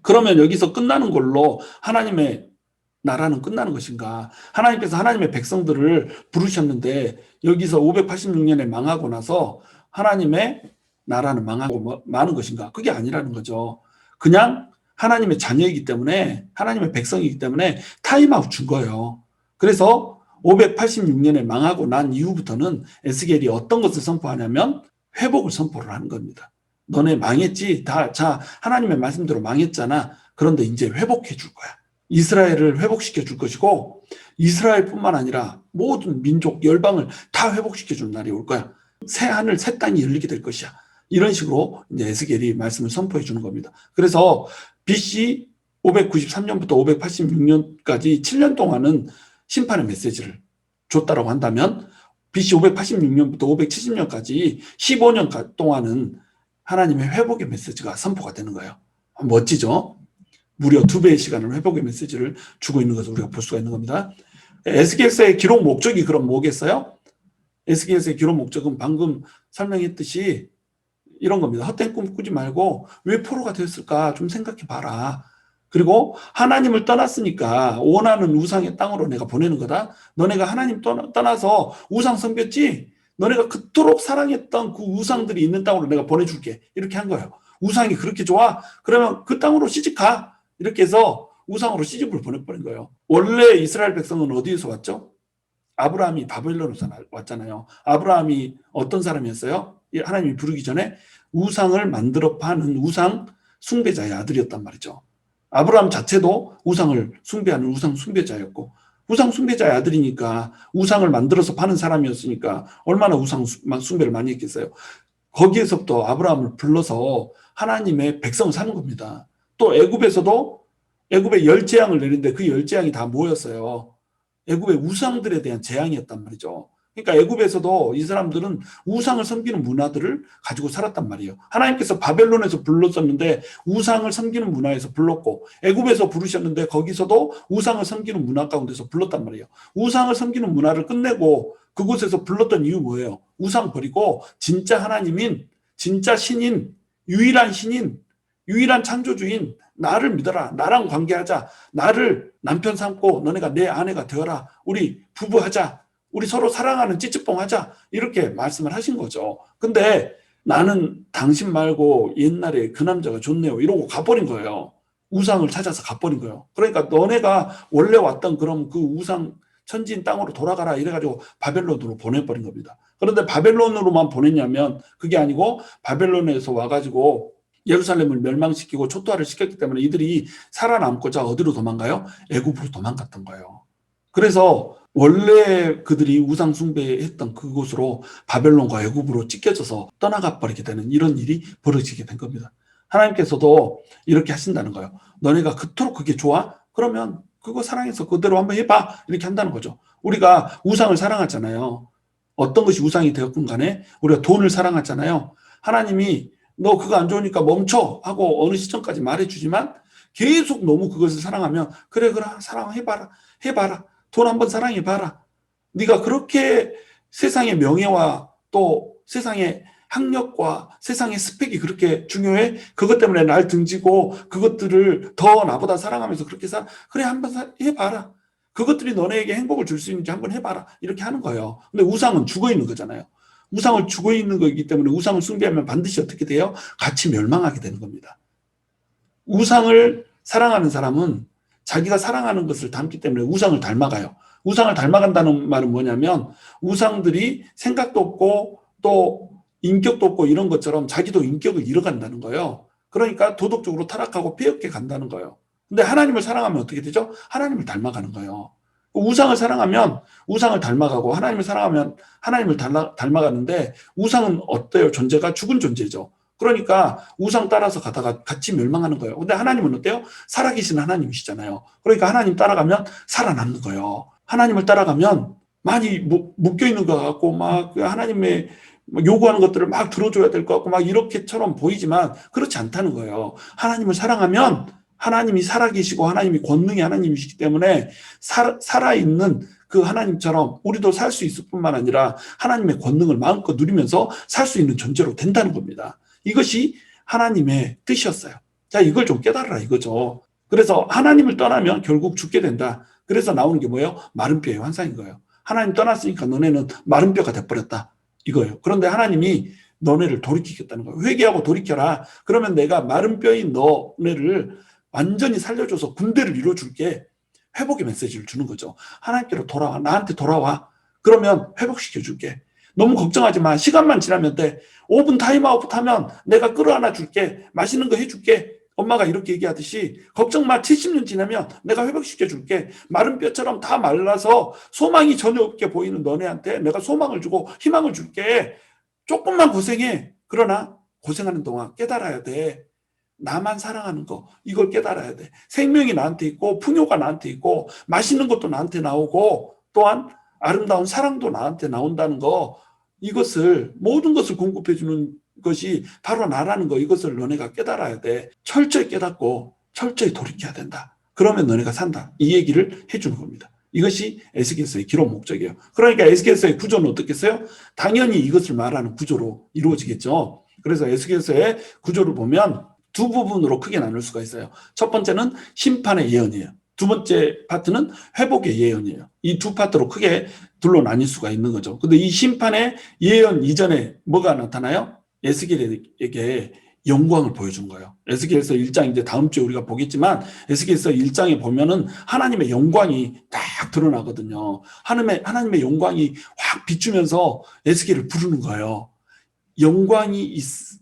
그러면 여기서 끝나는 걸로 하나님의 나라는 끝나는 것인가? 하나님께서 하나님의 백성들을 부르셨는데 여기서 586년에 망하고 나서 하나님의 나라는 망하고 마는 것인가? 그게 아니라는 거죠. 그냥 하나님의 자녀이기 때문에, 하나님의 백성이기 때문에 타임아웃 준 거예요. 그래서 586년에 망하고 난 이후부터는 에스겔이 어떤 것을 선포하냐면 회복을 선포를 하는 겁니다. 너네 망했지? 자, 하나님의 말씀대로 망했잖아. 그런데 이제 회복해 줄 거야. 이스라엘을 회복시켜 줄 것이고, 이스라엘뿐만 아니라 모든 민족, 열방을 다 회복시켜 줄 날이 올 거야. 새 하늘, 새 땅이 열리게 될 것이야. 이런 식으로 이제 에스겔이 말씀을 선포해 주는 겁니다. 그래서 BC 593년부터 586년까지 7년 동안은 심판의 메시지를 줬다라고 한다면 BC 586년부터 570년까지 15년 동안은 하나님의 회복의 메시지가 선포가 되는 거예요. 멋지죠? 무려 2배의 시간을 회복의 메시지를 주고 있는 것을 우리가 볼 수가 있는 겁니다. 에스겔서의 기록 목적이 그럼 뭐겠어요? 에스겔서의 기록 목적은 방금 설명했듯이 이런 겁니다. 헛된 꿈 꾸지 말고 왜 포로가 되었을까 좀 생각해 봐라. 그리고 하나님을 떠났으니까 원하는 우상의 땅으로 내가 보내는 거다. 너네가 하나님 떠나서 우상 섬겼지? 너네가 그토록 사랑했던 그 우상들이 있는 땅으로 내가 보내줄게. 이렇게 한 거예요. 우상이 그렇게 좋아? 그러면 그 땅으로 시집가. 이렇게 해서 우상으로 시집을 보내버린 거예요. 원래 이스라엘 백성은 어디에서 왔죠? 아브라함이 바벨론에서 왔잖아요. 아브라함이 어떤 사람이었어요? 하나님이 부르기 전에 우상을 만들어 파는 우상 숭배자의 아들이었단 말이죠. 아브라함 자체도 우상을 숭배하는 우상 숭배자였고, 우상 숭배자의 아들이니까 우상을 만들어서 파는 사람이었으니까 얼마나 우상 숭배를 많이 했겠어요. 거기에서부터 아브라함을 불러서 하나님의 백성을 사는 겁니다. 또 애굽에서도 애굽에 10재앙을 내리는데 그 10재앙이 다 뭐였어요? 애굽의 우상들에 대한 재앙이었단 말이죠. 그러니까 애굽에서도 이 사람들은 우상을 섬기는 문화들을 가지고 살았단 말이에요. 하나님께서 바벨론에서 불렀었는데 우상을 섬기는 문화에서 불렀고, 애굽에서 부르셨는데 거기서도 우상을 섬기는 문화 가운데서 불렀단 말이에요. 우상을 섬기는 문화를 끝내고 그곳에서 불렀던 이유 뭐예요? 우상 버리고 진짜 하나님인, 진짜 신인, 유일한 신인, 유일한 창조주인 나를 믿어라. 나랑 관계하자. 나를 남편 삼고 너네가 내 아내가 되어라. 우리 부부하자. 우리 서로 사랑하는 찌찌뽕 하자. 이렇게 말씀을 하신 거죠. 근데 나는 당신 말고 옛날에 그 남자가 좋네요. 이러고 가버린 거예요. 우상을 찾아서 가버린 거예요. 그러니까 너네가 원래 왔던 그럼 그 우상 천지인 땅으로 돌아가라 이래가지고 바벨론으로 보내버린 겁니다. 그런데 바벨론으로만 보냈냐면 그게 아니고 바벨론에서 와가지고 예루살렘을 멸망시키고 초토화를 시켰기 때문에 이들이 살아남고자 어디로 도망가요? 애굽으로 도망갔던 거예요. 그래서 원래 그들이 우상 숭배했던 그곳으로 바벨론과 애굽으로 찢겨져서 떠나가 버리게 되는 이런 일이 벌어지게 된 겁니다. 하나님께서도 이렇게 하신다는 거예요. 너네가 그토록 그게 좋아? 그러면 그거 사랑해서 그대로 한번 해봐. 이렇게 한다는 거죠. 우리가 우상을 사랑하잖아요. 어떤 것이 우상이 되었건 간에 우리가 돈을 사랑하잖아요. 하나님이 너 그거 안 좋으니까 멈춰 하고 어느 시점까지 말해주지만 계속 너무 그것을 사랑하면 그래 사랑해봐라. 해봐라. 돈 한번 사랑해봐라. 네가 그렇게 세상의 명예와 또 세상의 학력과 세상의 스펙이 그렇게 중요해? 그것 때문에 날 등지고 그것들을 더 나보다 사랑하면서 그렇게 그래, 한번 해봐라. 그것들이 너네에게 행복을 줄 수 있는지 한번 해봐라. 이렇게 하는 거예요. 근데 우상은 죽어 있는 거잖아요. 우상을 죽어 있는 거기 때문에 우상을 숭배하면 반드시 어떻게 돼요? 같이 멸망하게 되는 겁니다. 우상을 사랑하는 사람은 자기가 사랑하는 것을 닮기 때문에 우상을 닮아가요. 우상을 닮아간다는 말은 뭐냐면 우상들이 생각도 없고 또 인격도 없고 이런 것처럼 자기도 인격을 잃어간다는 거예요. 그러니까 도덕적으로 타락하고 폐역해 간다는 거예요. 근데 하나님을 사랑하면 어떻게 되죠? 하나님을 닮아가는 거예요. 우상을 사랑하면 우상을 닮아가고 하나님을 사랑하면 하나님을 닮아가는데 우상은 어때요? 존재가 죽은 존재죠. 그러니까 우상 따라서 가다가 같이 멸망하는 거예요. 근데 하나님은 어때요? 살아계신 하나님이시잖아요. 그러니까 하나님 따라가면 살아남는 거예요. 하나님을 따라가면 많이 묶여있는 것 같고 막 하나님의 요구하는 것들을 막 들어줘야 될 것 같고 막 이렇게처럼 보이지만 그렇지 않다는 거예요. 하나님을 사랑하면 하나님이 살아계시고 하나님이 권능의 하나님이시기 때문에 살아있는 그 하나님처럼 우리도 살 수 있을 뿐만 아니라 하나님의 권능을 마음껏 누리면서 살 수 있는 존재로 된다는 겁니다. 이것이 하나님의 뜻이었어요. 자, 이걸 좀 깨달아라 이거죠. 그래서 하나님을 떠나면 결국 죽게 된다. 그래서 나오는 게 뭐예요? 마른 뼈의 환상인 거예요. 하나님 떠났으니까 너네는 마른 뼈가 돼버렸다. 이거예요. 그런데 하나님이 너네를 돌이키겠다는 거예요. 회개하고 돌이켜라. 그러면 내가 마른 뼈인 너네를 완전히 살려줘서 군대를 이루어줄게. 회복의 메시지를 주는 거죠. 하나님께로 돌아와. 나한테 돌아와. 그러면 회복시켜줄게. 너무 걱정하지 마. 시간만 지나면 돼. 5분 타임아웃 하면 내가 끌어안아 줄게. 맛있는 거 해줄게. 엄마가 이렇게 얘기하듯이 걱정 마. 70년 지나면 내가 회복시켜 줄게. 마른 뼈처럼 다 말라서 소망이 전혀 없게 보이는 너네한테 내가 소망을 주고 희망을 줄게. 조금만 고생해. 그러나 고생하는 동안 깨달아야 돼. 나만 사랑하는 거 이걸 깨달아야 돼. 생명이 나한테 있고 풍요가 나한테 있고 맛있는 것도 나한테 나오고 또한 아름다운 사랑도 나한테 나온다는 거, 이것을 모든 것을 공급해 주는 것이 바로 나라는 거, 이것을 너네가 깨달아야 돼. 철저히 깨닫고 철저히 돌이켜야 된다. 그러면 너네가 산다. 이 얘기를 해주는 겁니다. 이것이 에스겔서의 기록 목적이에요. 그러니까 에스겔서의 구조는 어떻겠어요? 당연히 이것을 말하는 구조로 이루어지겠죠. 그래서 에스겔서의 구조를 보면 두 부분으로 크게 나눌 수가 있어요. 첫 번째는 심판의 예언이에요. 두 번째 파트는 회복의 예언이에요. 이 두 파트로 크게 둘로 나뉠 수가 있는 거죠. 근데 이 심판의 예언 이전에 뭐가 나타나요? 에스겔에게 영광을 보여준 거예요. 에스겔서 1장 이제 다음 주에 우리가 보겠지만 에스겔서 1장에 보면은 하나님의 영광이 딱 드러나거든요. 하나님의 영광이 확 비추면서 에스겔을 부르는 거예요. 영광이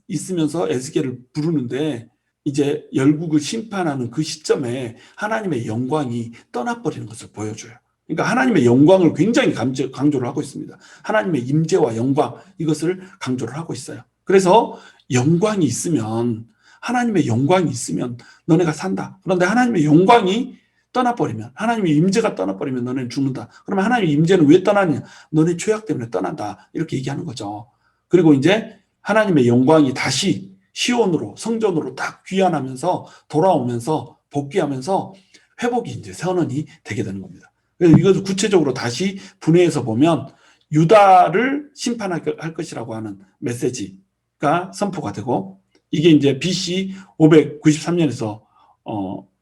있으면서 에스겔을 부르는데 이제 열국을 심판하는 그 시점에 하나님의 영광이 떠나버리는 것을 보여줘요. 그러니까 하나님의 영광을 굉장히 강조를 하고 있습니다. 하나님의 임재와 영광, 이것을 강조를 하고 있어요. 그래서 영광이 있으면, 하나님의 영광이 있으면 너네가 산다. 그런데 하나님의 영광이 떠나버리면, 하나님의 임재가 떠나버리면 너네는 죽는다. 그러면 하나님의 임재는 왜 떠나느냐? 너네 죄악 때문에 떠난다. 이렇게 얘기하는 거죠. 그리고 이제 하나님의 영광이 다시 시온으로, 성전으로 딱 귀환하면서 돌아오면서 복귀하면서 회복이 이제 선언이 되게 되는 겁니다. 그래서 이것을 구체적으로 다시 분해해서 보면 유다를 심판할 것이라고 하는 메시지가 선포가 되고, 이게 이제 BC 593년에서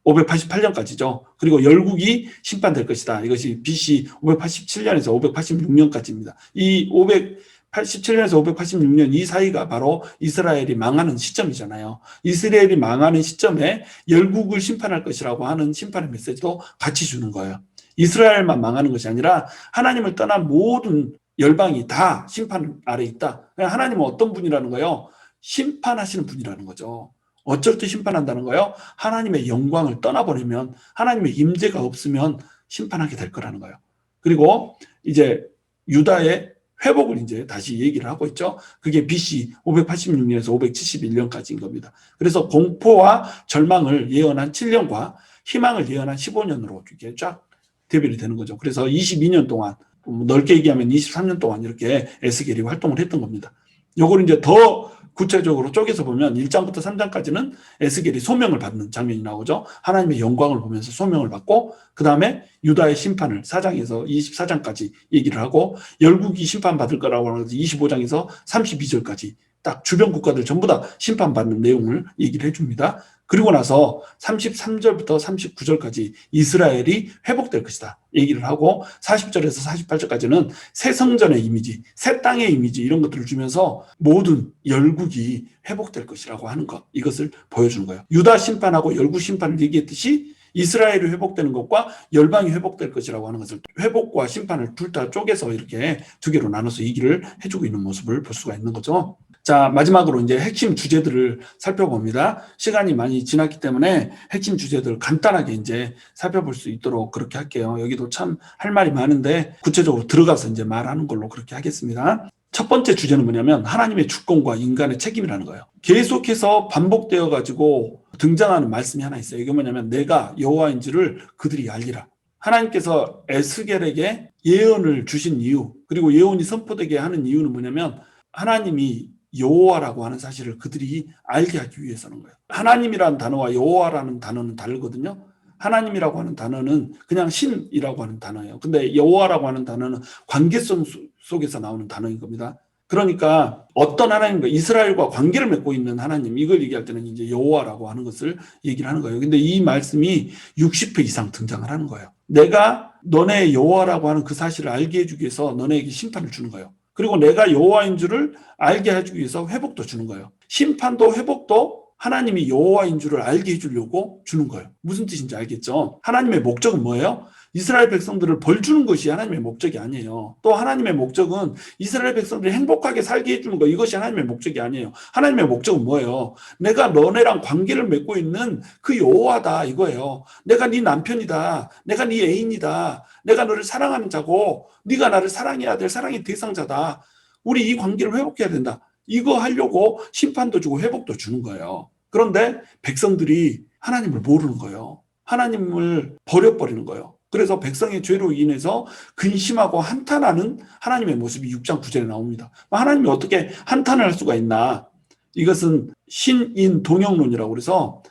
588년까지죠. 그리고 열국이 심판될 것이다. 이것이 BC 587년에서 586년까지입니다. 이 587년에서 586년 이 사이가 바로 이스라엘이 망하는 시점이잖아요. 이스라엘이 망하는 시점에 열국을 심판할 것이라고 하는 심판의 메시지도 같이 주는 거예요. 이스라엘만 망하는 것이 아니라 하나님을 떠난 모든 열방이 다 심판 아래 있다. 하나님은 어떤 분이라는 거예요? 심판하시는 분이라는 거죠. 어쩔 때 심판한다는 거예요? 하나님의 영광을 떠나버리면, 하나님의 임재가 없으면 심판하게 될 거라는 거예요. 그리고 이제 유다의 회복을 이제 다시 얘기를 하고 있죠. 그게 BC 586년에서 571년까지인 겁니다. 그래서 공포와 절망을 예언한 7년과 희망을 예언한 15년으로 이렇게 쫙 대별이 되는 거죠. 그래서 22년 동안, 넓게 얘기하면 23년 동안 이렇게 에스겔이 활동을 했던 겁니다. 요걸 이제 더 구체적으로 쪼개서 보면 1장부터 3장까지는 에스겔이 소명을 받는 장면이 나오죠. 하나님의 영광을 보면서 소명을 받고, 그 다음에 유다의 심판을 4장에서 24장까지 얘기를 하고, 열국이 심판받을 거라고 하면서 25장에서 32절까지 딱 주변 국가들 전부 다 심판받는 내용을 얘기를 해줍니다. 그리고 나서 33절부터 39절까지 이스라엘이 회복될 것이다 얘기를 하고 40절에서 48절까지는 새 성전의 이미지, 새 땅의 이미지 이런 것들을 주면서 모든 열국이 회복될 것이라고 하는 것, 이것을 보여주는 거예요. 유다 심판하고 열국 심판을 얘기했듯이 이스라엘이 회복되는 것과 열방이 회복될 것이라고 하는 것을 회복과 심판을 둘 다 쪼개서 이렇게 두 개로 나눠서 얘기를 해주고 있는 모습을 볼 수가 있는 거죠. 자, 마지막으로 이제 핵심 주제들을 살펴봅니다. 시간이 많이 지났기 때문에 핵심 주제들 간단하게 이제 살펴볼 수 있도록 그렇게 할게요. 여기도 참 할 말이 많은데 구체적으로 들어가서 이제 말하는 걸로 그렇게 하겠습니다. 첫 번째 주제는 뭐냐면 하나님의 주권과 인간의 책임이라는 거예요. 계속해서 반복되어 가지고 등장하는 말씀이 하나 있어요. 이게 뭐냐면 내가 여호와인지를 그들이 알리라. 하나님께서 에스겔에게 예언을 주신 이유, 그리고 예언이 선포되게 하는 이유는 뭐냐면 하나님이 여호와라고 하는 사실을 그들이 알게 하기 위해서는 거예요. 하나님이라는 단어와 여호와라는 단어는 다르거든요. 하나님이라고 하는 단어는 그냥 신이라고 하는 단어예요. 근데 여호와라고 하는 단어는 관계성 속에서 나오는 단어인 겁니다. 그러니까 어떤 하나님과 이스라엘과 관계를 맺고 있는 하나님, 이걸 얘기할 때는 이제 여호와라고 하는 것을 얘기를 하는 거예요. 근데 이 말씀이 60회 이상 등장을 하는 거예요. 내가 너네 여호와라고 하는 그 사실을 알게 해주기 위해서 너네에게 심판을 주는 거예요. 그리고 내가 여호와인 줄을 알게 해주기 위해서 회복도 주는 거예요. 심판도 회복도 하나님이 여호와인 줄을 알게 해주려고 주는 거예요. 무슨 뜻인지 알겠죠? 하나님의 목적은 뭐예요? 이스라엘 백성들을 벌 주는 것이 하나님의 목적이 아니에요. 또 하나님의 목적은 이스라엘 백성들이 행복하게 살게 해주는 거, 이것이 하나님의 목적이 아니에요. 하나님의 목적은 뭐예요? 내가 너네랑 관계를 맺고 있는 그 여호와다 이거예요. 내가 네 남편이다. 내가 네 애인이다. 내가 너를 사랑하는 자고 네가 나를 사랑해야 될 사랑의 대상자다. 우리 이 관계를 회복해야 된다. 이거 하려고 심판도 주고 회복도 주는 거예요. 그런데 백성들이 하나님을 모르는 거예요. 하나님을 버려버리는 거예요. 그래서 백성의 죄로 인해서 근심하고 한탄하는 하나님의 모습이 6장 9절에 나옵니다. 하나님이 어떻게 한탄을 할 수가 있나? 이것은 신인 동영론이라고 그래서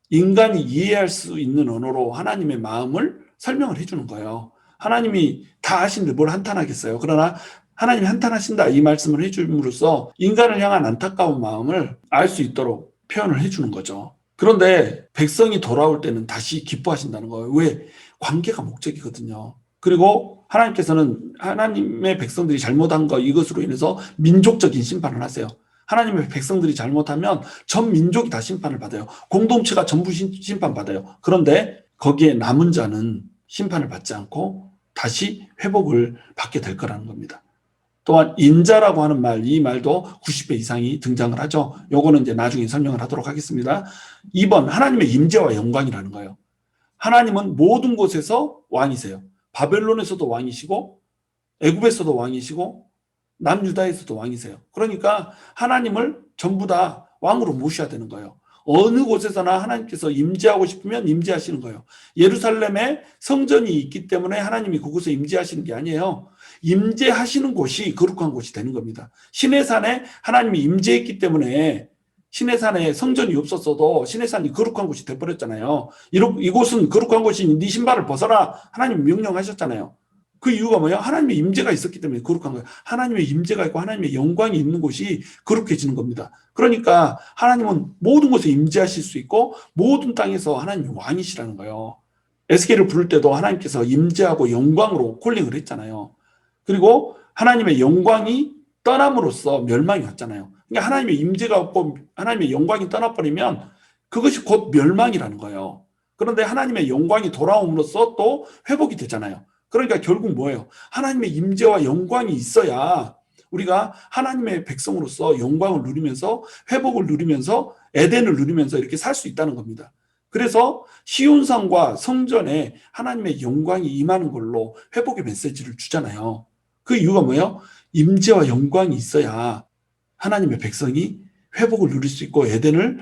인간이 이해할 수 있는 언어로 하나님의 마음을 설명을 해주는 거예요. 하나님이 다 아시는데 뭘 한탄하겠어요? 그러나 하나님이 한탄하신다 이 말씀을 해줌으로써 인간을 향한 안타까운 마음을 알 수 있도록 표현을 해주는 거죠. 그런데 백성이 돌아올 때는 다시 기뻐하신다는 거예요. 왜? 관계가 목적이거든요. 그리고 하나님께서는 하나님의 백성들이 잘못한 거 이것으로 인해서 민족적인 심판을 하세요. 하나님의 백성들이 잘못하면 전 민족이 다 심판을 받아요. 공동체가 전부 심판받아요. 그런데 거기에 남은 자는 심판을 받지 않고 다시 회복을 받게 될 거라는 겁니다. 또한 인자라고 하는 말, 이 말도 90배 이상이 등장을 하죠. 요거는 이제 나중에 설명을 하도록 하겠습니다. 2번, 하나님의 임재와 영광이라는 거예요. 하나님은 모든 곳에서 왕이세요. 바벨론에서도 왕이시고 애굽에서도 왕이시고 남유다에서도 왕이세요. 그러니까 하나님을 전부 다 왕으로 모셔야 되는 거예요. 어느 곳에서나 하나님께서 임재하고 싶으면 임재하시는 거예요. 예루살렘에 성전이 있기 때문에 하나님이 그곳에 임재하시는 게 아니에요. 임재하시는 곳이 거룩한 곳이 되는 겁니다. 시내산에 하나님이 임재했기 때문에 시내산에 성전이 없었어도 시내산이 거룩한 곳이 돼버렸잖아요. 이곳은 거룩한 곳이니 네 신발을 벗어라 하나님 명령하셨잖아요. 그 이유가 뭐예요? 하나님의 임재가 있었기 때문에 거룩한 거예요. 하나님의 임재가 있고 하나님의 영광이 있는 곳이 거룩해지는 겁니다. 그러니까 하나님은 모든 곳에 임재하실 수 있고 모든 땅에서 하나님이 왕이시라는 거예요. 에스겔을 부를 때도 하나님께서 임재하고 영광으로 콜링을 했잖아요. 그리고 하나님의 영광이 떠남으로써 멸망이 왔잖아요. 그러니까 하나님의 임재가 없고 하나님의 영광이 떠나버리면 그것이 곧 멸망이라는 거예요. 그런데 하나님의 영광이 돌아옴으로써 또 회복이 되잖아요. 그러니까 결국 뭐예요? 하나님의 임재와 영광이 있어야 우리가 하나님의 백성으로서 영광을 누리면서 회복을 누리면서 에덴을 누리면서 이렇게 살 수 있다는 겁니다. 그래서 시온산과 성전에 하나님의 영광이 임하는 걸로 회복의 메시지를 주잖아요. 그 이유가 뭐예요? 임재와 영광이 있어야 하나님의 백성이 회복을 누릴 수 있고 에덴을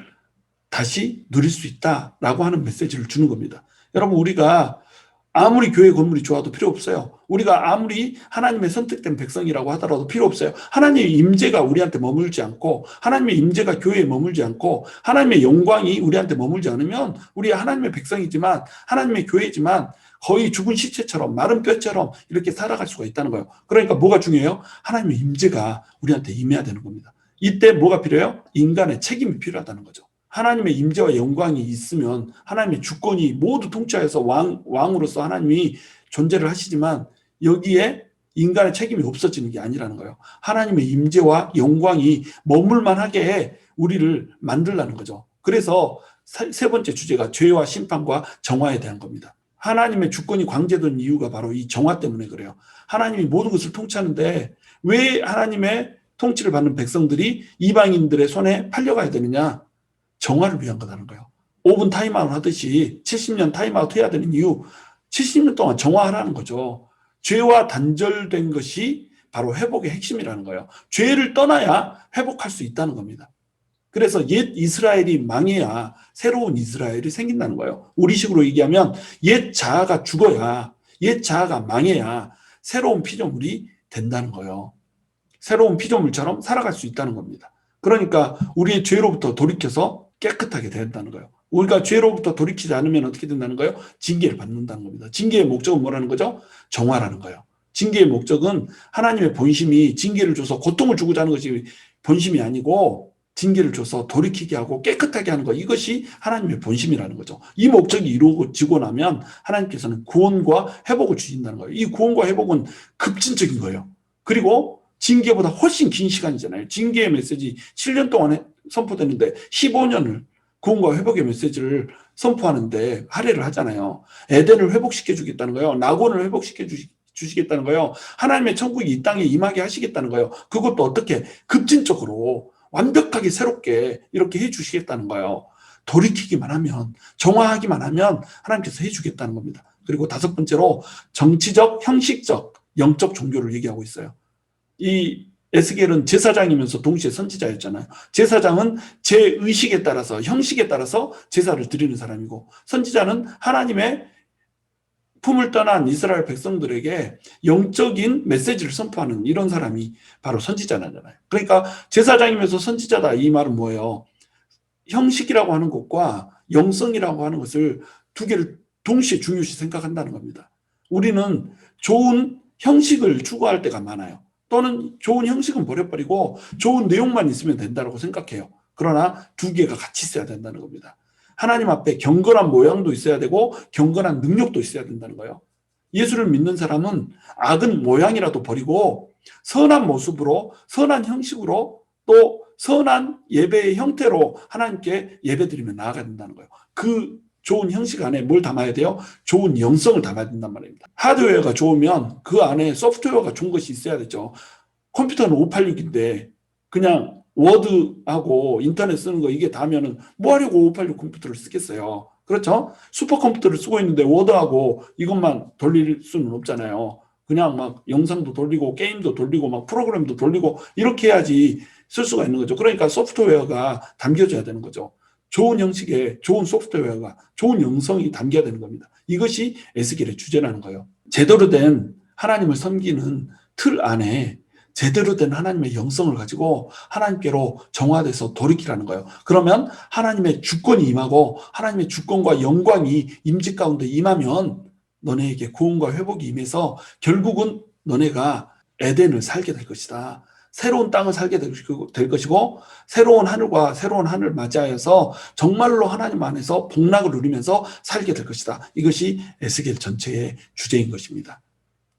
다시 누릴 수 있다라고 하는 메시지를 주는 겁니다. 여러분, 우리가 아무리 교회 건물이 좋아도 필요 없어요. 우리가 아무리 하나님의 선택된 백성이라고 하더라도 필요 없어요. 하나님의 임재가 우리한테 머물지 않고 하나님의 임재가 교회에 머물지 않고 하나님의 영광이 우리한테 머물지 않으면 우리 하나님의 백성이지만 하나님의 교회지만 거의 죽은 시체처럼 마른 뼈처럼 이렇게 살아갈 수가 있다는 거예요. 그러니까 뭐가 중요해요? 하나님의 임재가 우리한테 임해야 되는 겁니다. 이때 뭐가 필요해요? 인간의 책임이 필요하다는 거죠. 하나님의 임재와 영광이 있으면 하나님의 주권이 모두 통치하여서 왕으로서 하나님이 존재를 하시지만 여기에 인간의 책임이 없어지는 게 아니라는 거예요. 하나님의 임재와 영광이 머물만 하게 해 우리를 만들라는 거죠. 그래서 세 번째 주제가 죄와 심판과 정화에 대한 겁니다. 하나님의 주권이 강제된 이유가 바로 이 정화 때문에 그래요. 하나님이 모든 것을 통치하는데 왜 하나님의 통치를 받는 백성들이 이방인들의 손에 팔려가야 되느냐? 정화를 위한 거라는 거예요. 5분 타임아웃 하듯이 70년 타임아웃 해야 되는 이유, 70년 동안 정화하라는 거죠. 죄와 단절된 것이 바로 회복의 핵심이라는 거예요. 죄를 떠나야 회복할 수 있다는 겁니다. 그래서 옛 이스라엘이 망해야 새로운 이스라엘이 생긴다는 거예요. 우리식으로 얘기하면 옛 자아가 죽어야, 옛 자아가 망해야 새로운 피조물이 된다는 거예요. 새로운 피조물처럼 살아갈 수 있다는 겁니다. 그러니까 우리의 죄로부터 돌이켜서 깨끗하게 된다는 거예요. 우리가 죄로부터 돌이키지 않으면 어떻게 된다는 거예요? 징계를 받는다는 겁니다. 징계의 목적은 뭐라는 거죠? 정화라는 거예요. 징계의 목적은 하나님의 본심이 징계를 줘서 고통을 주고자 하는 것이 본심이 아니고 징계를 줘서 돌이키게 하고 깨끗하게 하는 것, 이것이 하나님의 본심이라는 거죠. 이 목적이 이루어지고 나면 하나님께서는 구원과 회복을 주신다는 거예요. 이 구원과 회복은 급진적인 거예요. 그리고 징계보다 훨씬 긴 시간이잖아요. 징계의 메시지 7년 동안 선포되는데 15년을 구원과 회복의 메시지를 선포하는데 할애를 하잖아요. 에덴을 회복시켜 주겠다는 거예요. 낙원을 회복시켜 주시겠다는 거예요. 하나님의 천국이 이 땅에 임하게 하시겠다는 거예요. 그것도 어떻게 급진적으로 완벽하게 새롭게 이렇게 해주시겠다는 거예요. 돌이키기만 하면, 정화하기만 하면 하나님께서 해주겠다는 겁니다. 그리고 다섯 번째로 정치적, 형식적, 영적 종교를 얘기하고 있어요. 이 에스겔은 제사장이면서 동시에 선지자였잖아요. 제사장은 제 의식에 따라서, 형식에 따라서 제사를 드리는 사람이고, 선지자는 하나님의 품을 떠난 이스라엘 백성들에게 영적인 메시지를 선포하는 이런 사람이 바로 선지자잖아요. 그러니까 제사장이면서 선지자다, 이 말은 뭐예요? 형식이라고 하는 것과 영성이라고 하는 것을 두 개를 동시에 중요시 생각한다는 겁니다. 우리는 좋은 형식을 추구할 때가 많아요. 또는 좋은 형식은 버려버리고 좋은 내용만 있으면 된다고 생각해요. 그러나 두 개가 같이 있어야 된다는 겁니다. 하나님 앞에 경건한 모양도 있어야 되고 경건한 능력도 있어야 된다는 거예요. 예수를 믿는 사람은 악은 모양이라도 버리고 선한 모습으로, 선한 형식으로, 또 선한 예배의 형태로 하나님께 예배드리며 나아가야 된다는 거예요. 그 좋은 형식 안에 뭘 담아야 돼요? 좋은 영성을 담아야 된단 말입니다. 하드웨어가 좋으면 그 안에 소프트웨어가 좋은 것이 있어야 되죠. 컴퓨터는 586인데 그냥 워드하고 인터넷 쓰는 거 이게 다면은 뭐 하려고 586 컴퓨터를 쓰겠어요. 그렇죠? 슈퍼컴퓨터를 쓰고 있는데 워드하고 이것만 돌릴 수는 없잖아요. 그냥 막 영상도 돌리고 게임도 돌리고 막 프로그램도 돌리고 이렇게 해야지 쓸 수가 있는 거죠. 그러니까 소프트웨어가 담겨져야 되는 거죠. 좋은 형식에 좋은 소프트웨어가, 좋은 영성이 담겨야 되는 겁니다. 이것이 에스겔의 주제라는 거예요. 제대로 된 하나님을 섬기는 틀 안에 제대로 된 하나님의 영성을 가지고 하나님께로 정화돼서 돌이키라는 거예요. 그러면 하나님의 주권이 임하고 하나님의 주권과 영광이 임재 가운데 임하면 너네에게 구원과 회복이 임해서 결국은 너네가 에덴을 살게 될 것이다. 새로운 땅을 살게 될 것이고 새로운 하늘과 새로운 하늘을 맞이하여서 정말로 하나님 안에서 복락을 누리면서 살게 될 것이다. 이것이 에스겔 전체의 주제인 것입니다.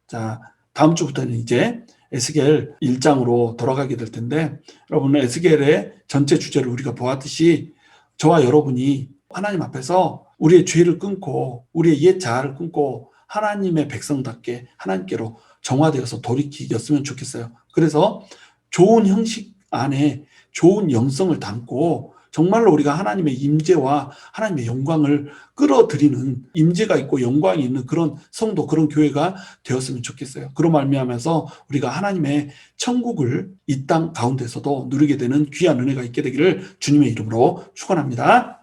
자, 다음 주부터는 이제 에스겔 1장으로 돌아가게 될 텐데, 여러분 에스겔의 전체 주제를 우리가 보았듯이 저와 여러분이 하나님 앞에서 우리의 죄를 끊고 우리의 옛 자아를 끊고 하나님의 백성답게 하나님께로 정화되어서 돌이키셨으면 좋겠어요. 그래서 좋은 형식 안에 좋은 영성을 담고 정말로 우리가 하나님의 임재와 하나님의 영광을 끌어들이는, 임재가 있고 영광이 있는 그런 성도, 그런 교회가 되었으면 좋겠어요. 그로 말미암아서 우리가 하나님의 천국을 이 땅 가운데서도 누리게 되는 귀한 은혜가 있게 되기를 주님의 이름으로 축원합니다.